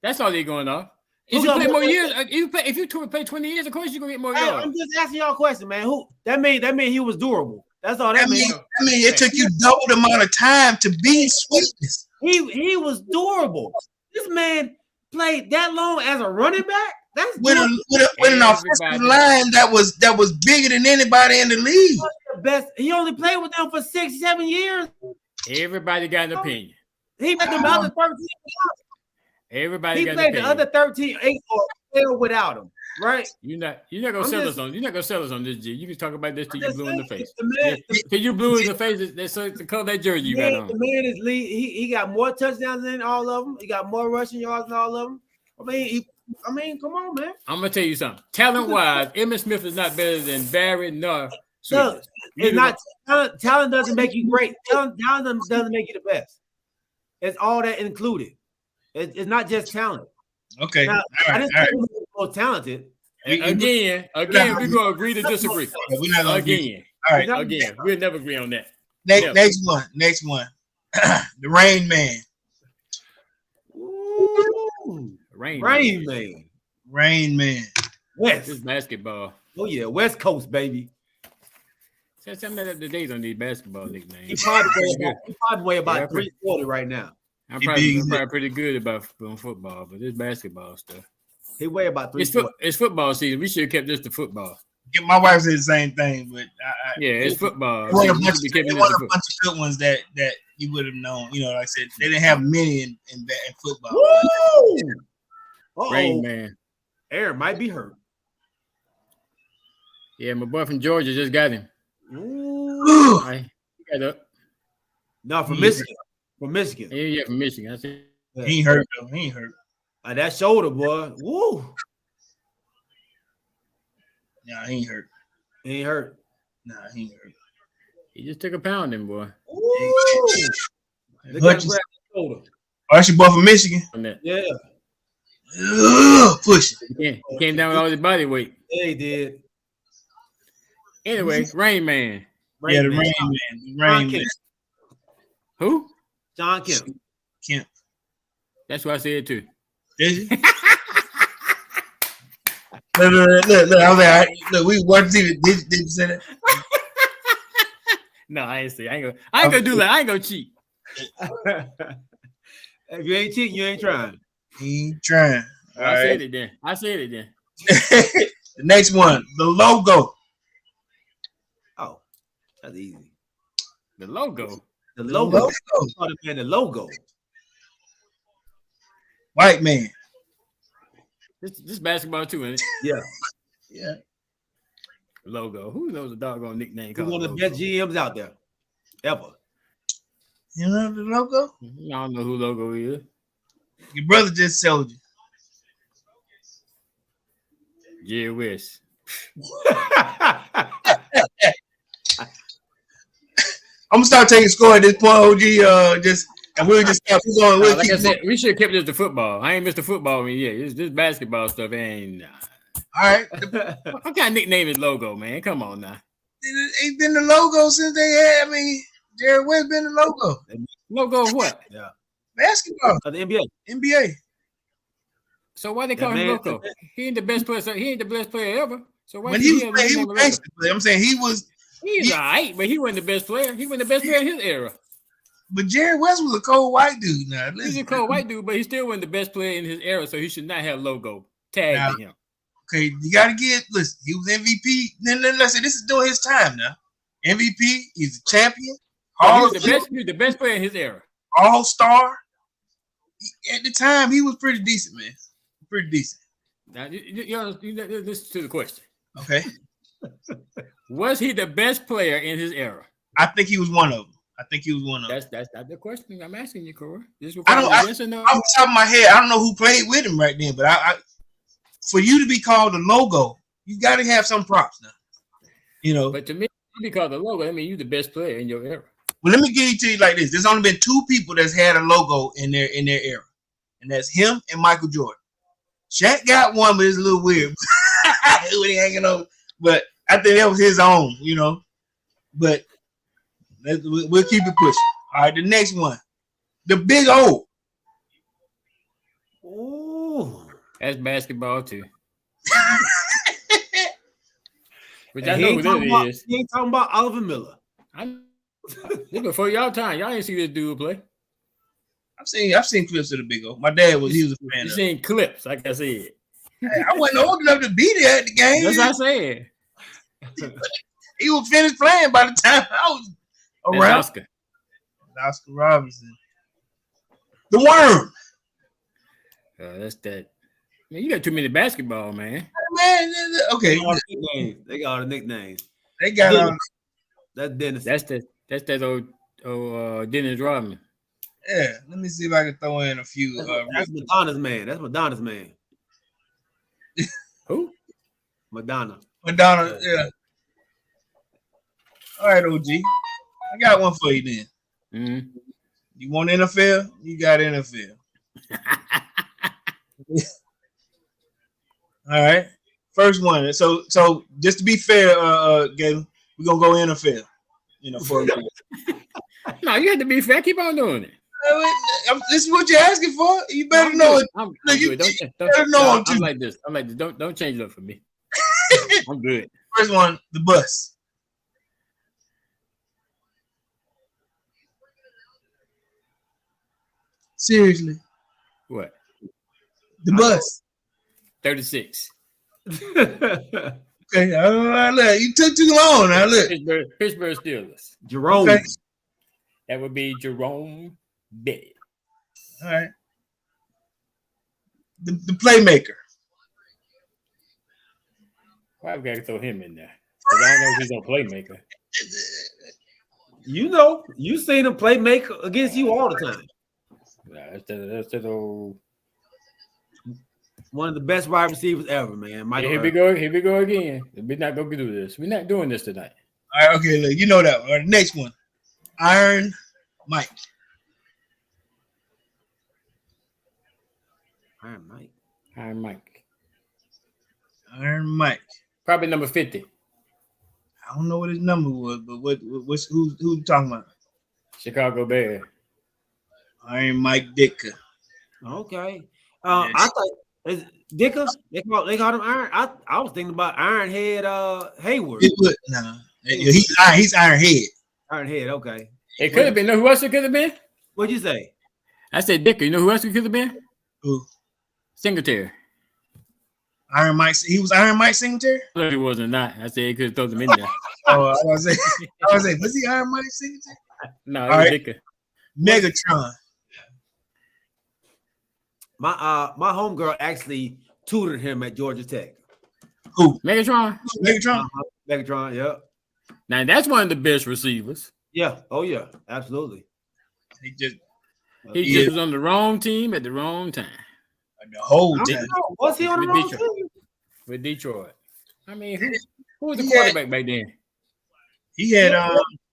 That's all they're going off. If you play more years, if you play 20 years, of course you're gonna get more yards. I'm just asking y'all a question, man. Who that mean he was durable. That's all that means. I mean, it took you double the amount of time to be Sweetness. He was durable. This man played that long as a running back. That's With an offensive line that was bigger than anybody in the league. The best. He only played with them for 6-7 years. Everybody got an opinion. He played the other 13. Everybody got an played opinion. the other 13 8 or 12 without him, right? You're not gonna sell us on. You're not gonna sell us on this, G. You can talk about this till you blue in the face. Till you blue in the face. That's the color that jersey you got on. The man is lead. He got more touchdowns than all of them. He got more rushing yards than all of them. I mean, come on, man. I'm gonna tell you something. Talent-wise, Emmitt Smith is not better than Barry nor Look, it's not talent doesn't make you great. Talent doesn't make you the best. It's all that included. It's not just talent. Okay. Now, I didn't say he was more talented. Again, we're gonna agree to disagree. We're not gonna Again. All right. Again, we'll never agree on that. Next one. The Rain Man. Ooh. Rain Man. West. This basketball. Oh yeah, West Coast, baby. Tell me the days on these basketball nicknames. He probably weigh about 340 right now. I'm probably pretty good about football, but this basketball stuff. He weigh about 3. It's football season. We should have kept this to football. Yeah, my wife said the same thing, but Yeah, it's football. They won a We bunch, should be they keeping won this a to bunch of good ones that you would have known. You know, like I said, they didn't have many in football. Uh-oh. Rain Man. Aaron might be hurt. Yeah, my boy from Georgia just got him. Ooh. He got up. No, from Michigan. From Michigan. Yeah, from Michigan. I said, He ain't hurt though. He ain't hurt. That shoulder, boy. Woo. Nah, he ain't hurt. He ain't hurt. Nah, he ain't hurt. he just took a pounding, boy. Ooh. Look at him grab the shoulder. Oh, that's your boy from Michigan. On that. Yeah. Push it. He came down with all his body weight. Yeah, he did. Anyway, Rain Man. Yeah, the Man. Rain Man. The John Rain Kemp. Man. Who? John Kemp. Kemp. That's what I said too. Did you? Look. I was like, look, we watched TV. Did you say that? No, I ain't say. I ain't gonna do that. I ain't gonna cheat. If you ain't cheating, you ain't trying. He ain't trying. All I said right. it then. I said it then. The next one, the logo. Oh, that's easy. The logo. The logo. Logo. Oh, man, the logo. White man. This basketball too, isn't it? Yeah. Yeah. Logo. Who knows a doggone nickname He's called one of the logo? best GMs out there. Ever. You know the logo? I don't know who logo is. Your brother just told you. Jerry West. I'm gonna start taking score at this point, OG. And we'll just stop going. We'll Like keep I said, we should have kept this to football. I ain't missed the football one yet. This basketball stuff ain't. all right. What kind of nickname is logo, man? Come on now. It's been the logo since they had. I mean, Jared West been the logo. Logo of what? Yeah. Basketball, The NBA. NBA. So why they call him logo? He ain't the best player. So he ain't the best player ever. So why When should he have was the playing, he nickname was logo? basically. I'm saying he was. He's all right, but he wasn't the best player. He wasn't the best player in his era. But Jared West was a cold white dude. Now, He's listen. a cold white dude, but he still wasn't the best player in his era, so he should not have logo tagged to him. Okay, you got to get. Listen, he was MVP. Then let's say this is during his time now. MVP. He's a champion. He was the best player in his era. All-star. At the time, he was pretty decent, man. Pretty decent. Now, listen to the question. Okay. Was he the best player in his era? I think he was one of them. That's not the question I'm asking you, Corey. This I don't. yes or no? Off the top of my head, I don't know who played with him right then, but I for you to be called a logo, you got to have some props now. You know. But to me, because the logo, I mean, you're the best player in your era. Well, let me give it to you like this. There's only been two people that's had a logo in their era, and that's him and Michael Jordan. Shaq got one, but it's a little weird. When he hanging on, but I think that was his own, you know. But we'll keep it pushing. All right, the next one, the big O. Ooh. That's basketball too. Which And I know who that is. He ain't talking about Oliver Miller. This before y'all time. Y'all ain't see this dude play. I've seen clips of the big O. My dad was a fan You of it. seen clips, like I said. Hey, I wasn't old enough to be there at the game. That's what I said. He was finished playing by the time I was That's around. Oscar. Oscar Robinson. The Worm. That's that. Man, you got too many basketball, man. Man, okay. They got all the nicknames. They got That's Dennis. That's that old Dennis Rodman. yeah. Let me see if I can throw in a few. That's Madonna's man. That's Madonna's man. Who? Madonna. Madonna, yeah. All right, OG. I got one for you then. Mm-hmm. You want NFL? You got NFL. All right. First one. So just to be fair, Galen, we're gonna go NFL. You know, for No, you had to be fair. Keep on doing it. this is what you're asking for. You better know it. I'm you good. better know it I'm too. like this. Don't change it up for me. I'm good. First one, the bus. Seriously, What? the bus. 36. Okay, look, you took too long. Now look, Pittsburgh Steelers. Jerome. Okay. That would be Jerome Bettis. All right. The playmaker. Why we gotta throw him in there? Because I don't know if he's a playmaker. You know, you seen him play make against you all the time. Nah, that's that old. One of the best wide receivers ever, man. Michael Here we go. Here we go again. We're not gonna do this. We're not doing this tonight. All right, okay, look, you know that. All right, next one. Iron Mike. Iron Mike. Iron Mike. Iron Mike. Probably number 50. I don't know what his number was, but who's you talking about? Chicago Bears. Iron Mike Ditka. Okay. I thought is Dicker. They called him Iron. I was thinking about Ironhead Hayward. Nah, he's Ironhead. Ironhead. Okay. It could have been. Know who else it could have been? What'd you say? I said Dicker. You know who else it could have been? Who? Singletary. Iron Mike. He was Iron Mike Singletary. No, he wasn't. Not. I said he could have thrown them in there. Oh, I was saying, was he Iron Mike Singletary? No, it All was right. Dicker. Megatron. My homegirl actually tutored him at Georgia Tech. Who? Megatron. Megatron. Megatron. Yep. Now that's one of the best receivers. Yeah. Oh yeah. Absolutely. He just was on the wrong team at the wrong time. the whole I time. don't know. Was he on the With wrong Detroit. team? With Detroit. I mean, who was the quarterback back then? He had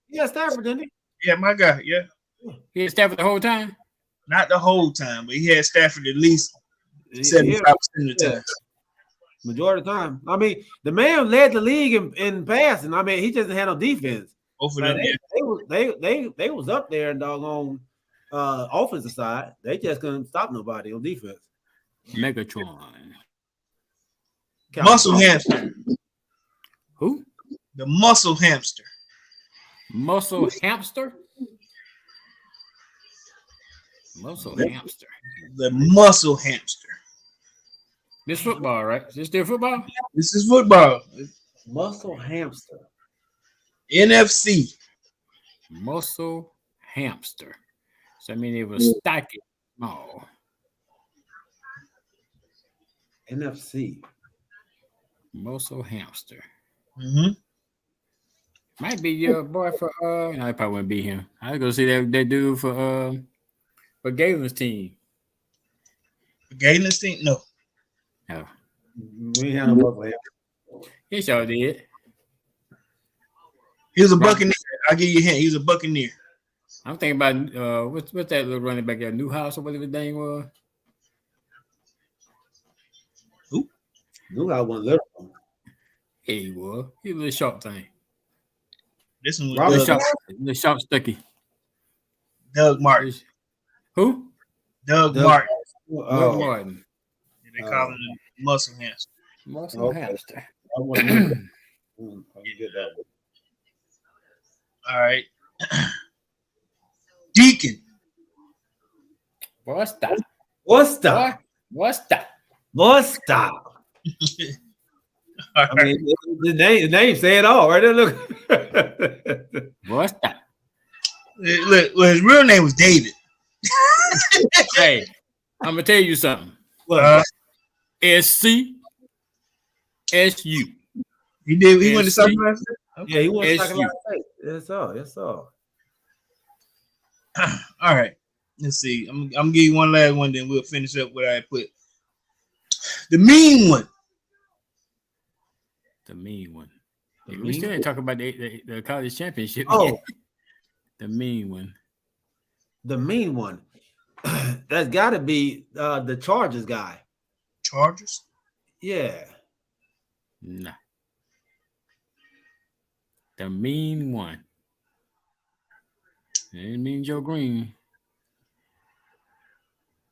Yeah, Stafford, didn't he? yeah, my guy, yeah. He had Stafford the whole time. Not the whole time, but he had Stafford at least Yeah. 75% of the time. Majority of the time. I mean, the man led the league in passing. I mean, he just had no defense. Both of Like, them, yeah. they was up there and doggone offensive side. They just couldn't stop nobody on defense. Megatron. Muscle hamster. Who? The muscle hamster. Muscle hamster. Muscle hamster. The muscle hamster. This football, right? Is this still football? This is football. Muscle hamster. NFC. Muscle hamster. So I mean it was stacking small. NFC. Muscle hamster. Mm-hmm. Might be your boy for no, I probably wouldn't be him. I was gonna see that dude for Galen's team. Galen's team? No. No. We had a muscle hamster. He sure did. He was a Buccaneer. I'll give you a hint. He was a Buccaneer. I'm thinking about what's that little running back there, Newhouse or whatever his name was. Knew I wasn't little. Yeah, he was. He was a little short thing. This one Robert was The sharp stucky. Doug Martin. Who? Doug Doug- Martin. Doug Martin. They call him the muscle hamster. Muscle Okay. hamster. I wasn't I get that one. All right. Deacon. What's that? What's that? What's that? What's that? All I right. mean, the name say it all, right there. Look. What's that? Look, well, his real name was David. Hey, I'm gonna tell you something. SCSU. He did. He went to SC. South Carolina. Yeah, he was talking SU. about that. Yes, all. Yes, all. All right. Let's see. I'm gonna give you one last one, then we'll finish up what I put. The mean one. The mean one. The We mean still ain't talking about the college championship. Oh. yet. The mean one. The mean one. That's got to be the Chargers guy. Chargers. Yeah. Nah. The mean one. It didn't mean Joe Green.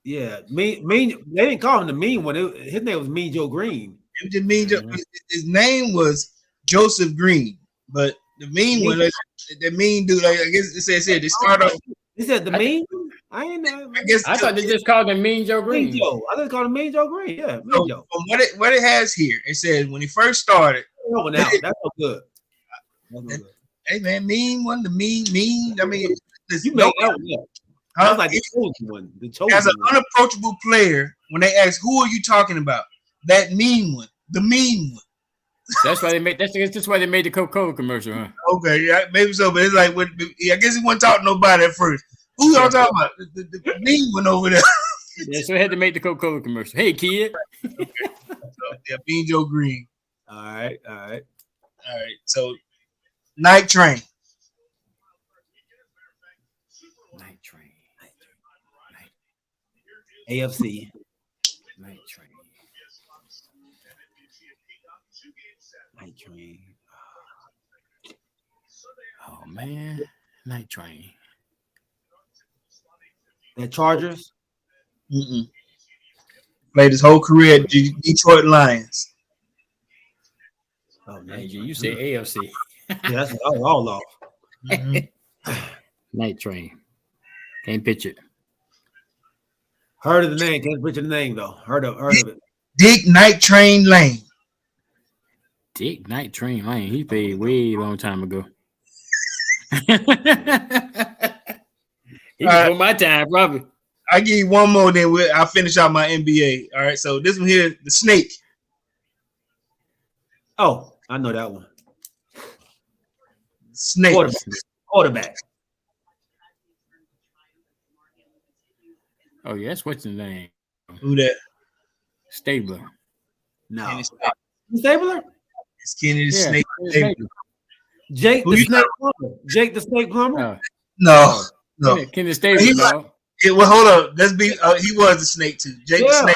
Yeah. Mean. They didn't call him the mean one. His name was Mean Joe Green. It was just mean. His name was Joseph Green, but the mean one, the mean dude. Like, I guess it said they start off. He said the mean. I ain't know. I guess I thought they just called him Mean Joe Green. Mean Joe. I just called him Mean Joe Green. Yeah, Mean so, Joe. from what it has here, it says when he first started. Now, that's so good. Hey man, mean one, the mean. I mean, You made that one. Yeah. That was like the chosen one. The chosen as an one. unapproachable player, when they ask who are you talking about, that mean one, the mean one. That's why they made. That's why they made the Coca-Cola commercial, huh? Okay, yeah, maybe so, but it's like I guess he wasn't talking to nobody at first. Who y'all talking about? The mean one over there. Yeah, so they had to make the Coca-Cola commercial. Hey, kid. So, yeah, Bean Joe Green. All right. All right. So, Night Train. Night Train. AFC. Night Train. Night Train. Oh man, Night Train. The Chargers. Played his whole career at Detroit Lions. Oh, Hey, you say AFC. Yeah, that's all off. Night Train. Can't picture it. Heard of the name? Can't picture the name though. Heard of it. Dick Night Train Lane. Dick Night Train Lane. He played way long time ago. He before my time, probably. I give you one more, then I'll finish out my NBA. All right, so this one here, the Snake. Oh, I know that one. Snake. Quarterback. Oh, yeah, that's what's his name. Who that? Stabler. No. Stabler? It's Kenny the Snake. Stabler. Jake the Snake Plumber. Jake the Snake Plumber? No. Kenny Stabler, dog. Well, hold up. Let's be. He was a Snake too. Jake the Snake.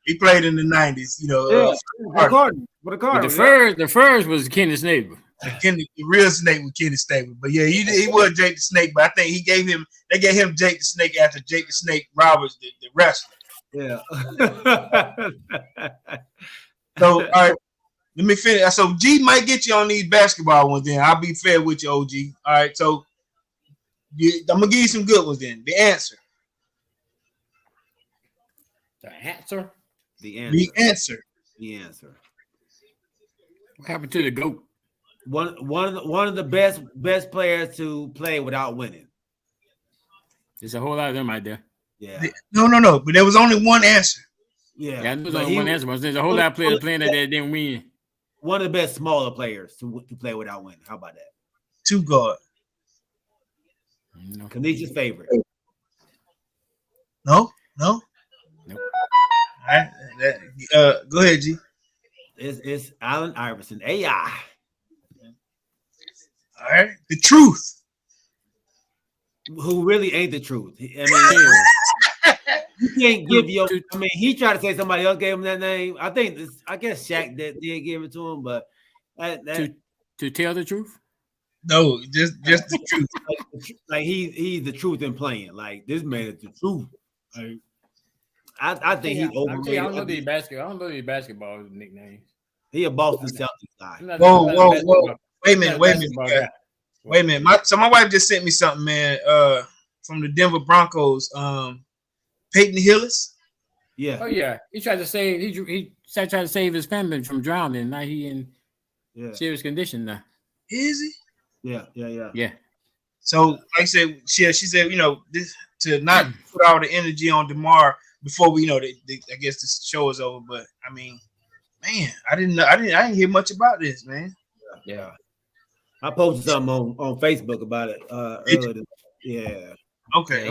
He played in the 90s. You know. The Cardinals. The first was Kenny Stabler. The real Snake was Kenny Stabler. But yeah, he was Jake the Snake. But I think they gave him Jake the Snake after Jake the Snake Roberts, the wrestler. Yeah. So all right. Let me finish. So G might get you on these basketball ones. Then I'll be fair with you, OG. All right. So I'm gonna give you some good ones. Then the answer. The answer. What happened to the GOAT? One of the best players to play without winning. There's a whole lot of them out there. Yeah. No. But there was only one answer. Yeah. There's only one answer. But there's a whole lot of players playing that didn't win. One of the best smaller players to play without winning. How about that? Two guard. No. Kanish's favorite. No. Nope. All right. Go ahead, G. It's Allen Iverson. AI. All right. The truth. Who really ain't the truth. I mean, you can't give your. I mean, he tried to say somebody else gave him that name. I guess Shaq did give it to him, but to tell the truth. No, just the truth. Like he's the truth in playing. Like this man is the truth. Like, I think he's overrated. I don't know the basketball nicknames. He a Boston Celtics guy. Whoa. Wait a minute. My wife just sent me something, man. From the Denver Broncos. Payton Hillis. Yeah. Oh yeah. He tried to save his family from drowning. Now he in serious condition now. Is he? Yeah. So, like I said, she said, this to not put all the energy on DeMar before we I guess this show is over. But I mean, man, I didn't hear much about this, man. Yeah. I posted something on Facebook about it earlier. Yeah. Okay.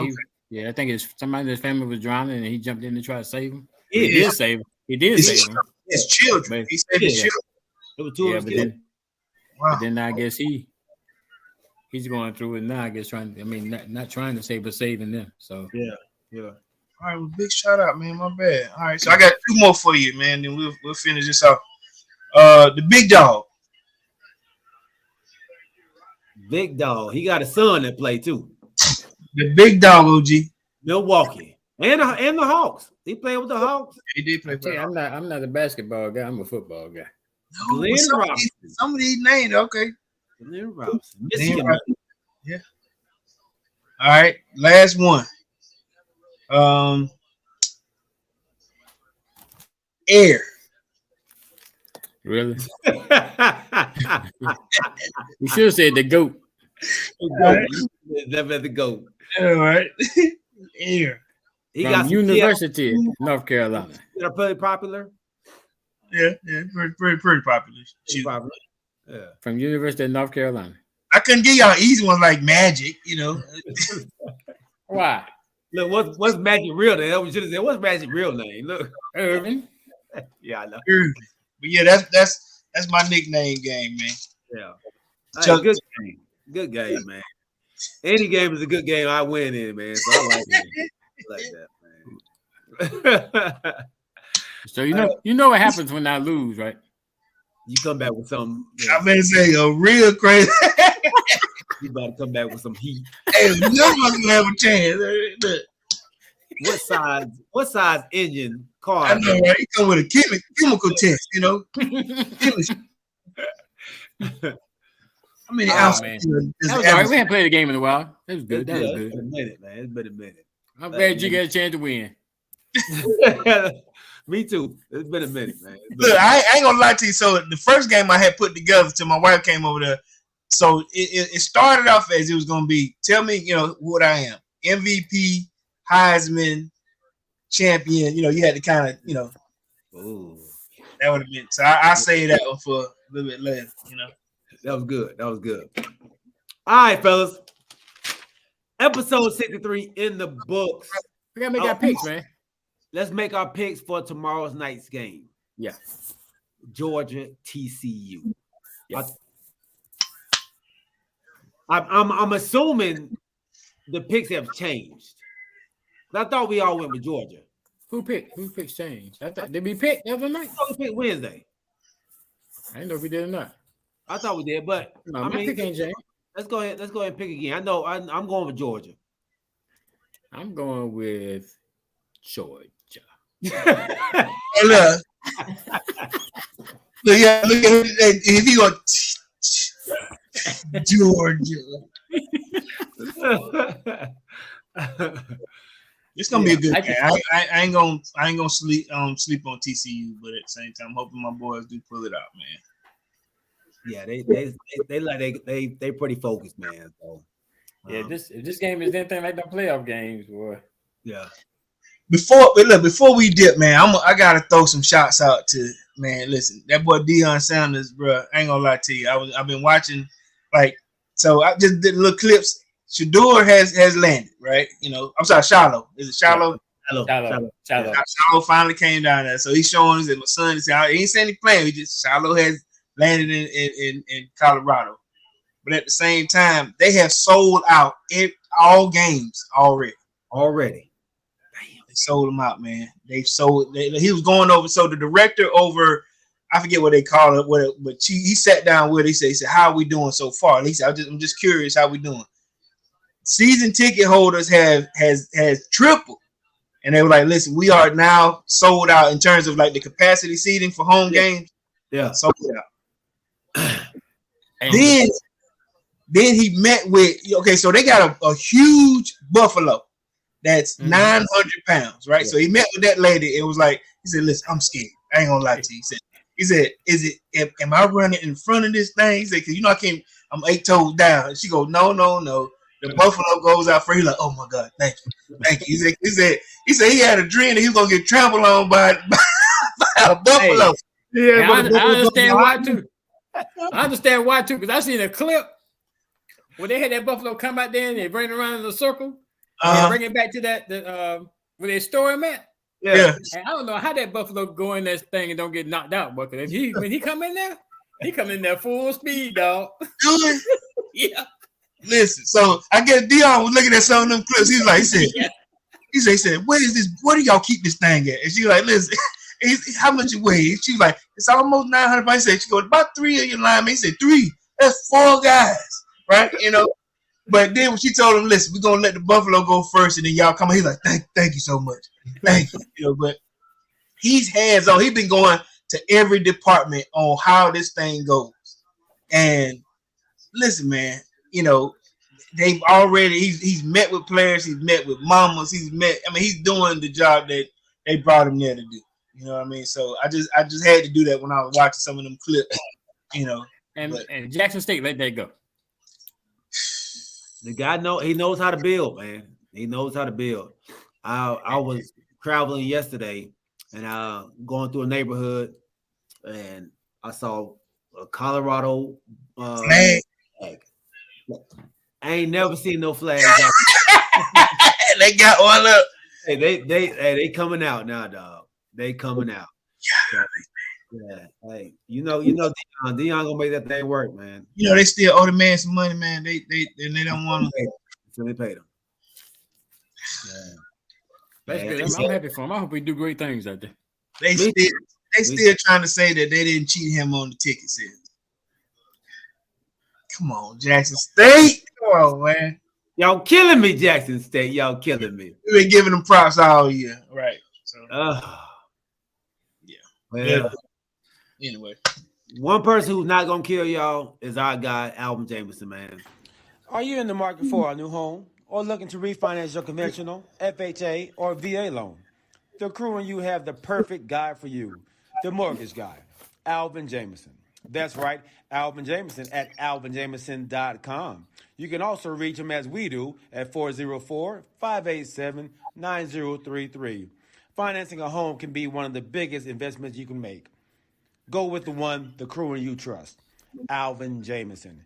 I think it's somebody in his family was drowning and he jumped in to try to save him. He did save him. His children. He saved his children. It was two of them. Wow. But then I guess he's going through it now. I guess not trying to save, but saving them. So yeah. All right, well, big shout out, man. My bad. All right, so I got two more for you, man. Then we'll finish this off. The big dog. Big dog. He got a son that play too. The big dog, OG. Milwaukee and the Hawks. He played with the Hawks. He did play. I'm not a basketball guy. I'm a football guy. No, Glenn Robinson. Some of these names, okay. Glenn Robinson. Michigan. Yeah. All right, last one. Air. Really? You should have said the GOAT. Never the GOAT. All right. Air. He From got some University of North Carolina. They're pretty popular. Yeah, pretty popular. Pretty popular. Yeah. From University of North Carolina. I couldn't give y'all easy ones like Magic, you know. Why? Look, what's Magic real name? I should have said, what's Magic real name? Look, Irvin. yeah, I know. But yeah, that's my nickname game, man. Yeah, Chuck- good game. Good game, man. Any game is a good game. I win in, man. So I like it. I like that, man. So you know what happens when I lose, right? You come back with something. I'm gonna say a real crazy. You about to come back with some heat. Hey, nobody's gonna have a chance. Look, What size engine car? I know, right? You come with a chemical test, you know. How many ounces? Man. Does That was the all right. average- We hadn't played a game in a while. That was good. That was It's good. been a minute, man. It's been a minute. I'm glad you got a chance to win. Me too. It's been a minute, man. Look, I ain't gonna lie to you. So the first game I had put together till my wife came over there. So it started off as it was gonna be, tell me, you know, what I am. MVP, Heisman, champion. You know, you had to kind of, you know, Ooh, that would have been. So I say that one for a little bit later, you know. that was good. That was good. All right, fellas. Episode 63 in the books. We gotta make our picks, man. Let's make our picks for tomorrow's night's game. Yeah. Georgia TCU. Yes. I'm assuming the picks have changed. I thought we all went with Georgia. Who picked? Who picked change? Did we pick the other night? I thought we picked Wednesday. I didn't know if we did or not. I thought we did, but No, I my mean, pick ain't changed. let's go ahead and pick again. I know I'm going with Georgia. I'm going with Georgia. Hey, look, yeah, look at it. If you go Georgia, it's gonna be a good game. I ain't gonna sleep on TCU, but at the same time, I'm hoping my boys do pull it out, man. Yeah, they pretty focused, man. So Yeah, if this game is anything like the playoff games, boy. yeah. Before we dip, man, I gotta throw some shots out to, man. Listen, that boy Deion Sanders, bro. I ain't gonna lie to you. I've been watching, like, so I just did little clips. Shador has landed, right? You know, I'm sorry, Shiloh. Is it Shiloh? Shiloh. Shiloh finally came down there, so he's showing us that my son is out. He ain't saying he playing. He just Shiloh has landed in Colorado, but at the same time, they have sold out all games already. They sold him out, man. He was going over. So the director over, I forget what they call it, but he sat down with. He said, "How are we doing so far?" And he said, "I'm just curious how we doing." Season ticket holders has tripled, and they were like, "Listen, we are now sold out in terms of like the capacity seating for home games." Yeah, sold out. Then he met with, okay, so they got a huge buffalo that's 900 pounds, right? Yeah. So he met with that lady. It was like, he said, "Listen, I'm scared. I ain't gonna lie to you." He said, am I running in front of this thing? He said, "Because you know I'm 8 toes down." And she goes, No. The buffalo goes out for. He's like, "Oh my God, thank you." He said he had a dream that he was gonna get trampled on by a buffalo. Hey, yeah, I understand why too. I understand why too, because I seen a clip where they had that buffalo come out there and they bring it around in a circle and bring it back to that where they store him at. Yeah. And I don't know how that buffalo go in that thing and don't get knocked out, but when he come in there, he come in there full speed, dog. Really? Yeah. Listen, so I guess Dion was looking at some of them clips. He said, "Where is this? Where do y'all keep this thing at?" And she like, "Listen, how much it weighs?" She like, "It's almost 900 pounds." She goes, "About 3 of your linemen." He said, 3. That's 4 guys, right? You know. But then when she told him, "Listen, we're gonna let the buffalo go first, and then y'all come," he's like, "Thank you so much, thank you." You know, but he's hands on. He's been going to every department on how this thing goes. And listen, man, you know, they've already he's met with players, he's met with mamas, he's doing the job that they brought him there to do. You know what I mean? So I just had to do that when I was watching some of them clips, you know. And Jackson State let that go. The guy knows how to build, man. He knows how to build. I was traveling yesterday and going through a neighborhood and I saw a Colorado flag. I ain't never seen no flags. They got one up. Hey, they coming out now, dog. They coming out. Yeah. Hey, you know, Dion gonna make that thing work, man. You know, they still owe the man some money, man. They don't want to. So they paid him. Yeah. That's good. I'm happy for him. I hope we do great things out there. They still trying to say that they didn't cheat him on the ticket sales. Come on, Jackson State. Come on, man. Y'all killing me, Jackson State. Y'all killing me. We've been giving them props all year, right? So, yeah. Well, anyway, one person who's not gonna kill y'all is our guy, Alvin Jameson, man. Are you in the market for a new home or looking to refinance your conventional, FHA, or VA loan? The crew and you have the perfect guy for you, the mortgage guy, Alvin Jameson. That's right, Alvin Jameson at alvinjameson.com. You can also reach him as we do at 404-587-9033. Financing a home can be one of the biggest investments you can make. Go with the one the crew and you trust, Alvin Jameson.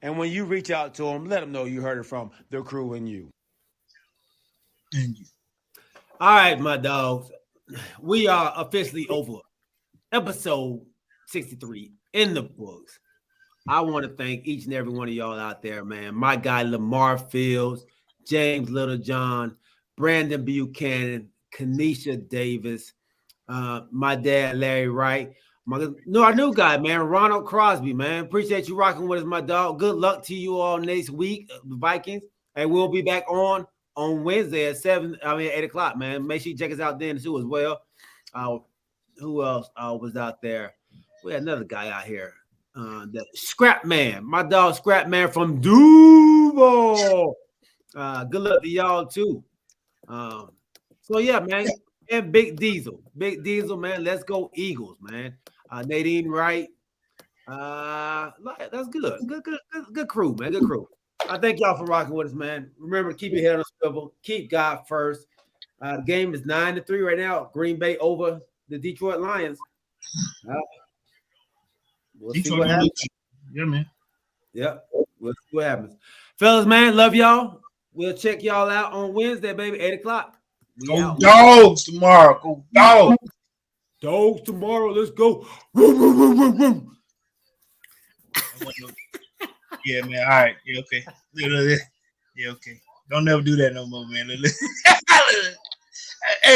And when you reach out to him, let him know you heard it from the crew and you. All right, my dogs. We are officially over. Episode 63 in the books. I want to thank each and every one of y'all out there, man. My guy, Lamar Fields, James Littlejohn, Brandon Buchanan, Kanisha Davis, my dad, Larry Wright. Our new guy, man, Ronald Crosby, man. Appreciate you rocking with us, my dog. Good luck to you all next week, the Vikings. And we'll be back on Wednesday at 8 o'clock, man. Make sure you check us out then too as well. Who else was out there? We had another guy out here. The Scrap Man, my dog Scrap Man from Duval. Good luck to y'all too. So yeah, man. And Big Diesel, man. Let's go Eagles, man. Nadine Wright. That's good. Good crew, man. Good crew. I thank y'all for rocking with us, man. Remember to keep your head on the swivel. Keep God first. The game is 9-3 right now. Green Bay over the Detroit Lions. We'll see what happens. Yeah, man. Yep. We'll see what happens. Fellas, man, love y'all. We'll check y'all out on Wednesday, baby, 8 o'clock. Go Dogs tomorrow. Go Dogs. Dogs tomorrow. Let's go. Yeah, man. All right. Yeah, okay. Yeah, okay. Don't never do that no more, man. Hey.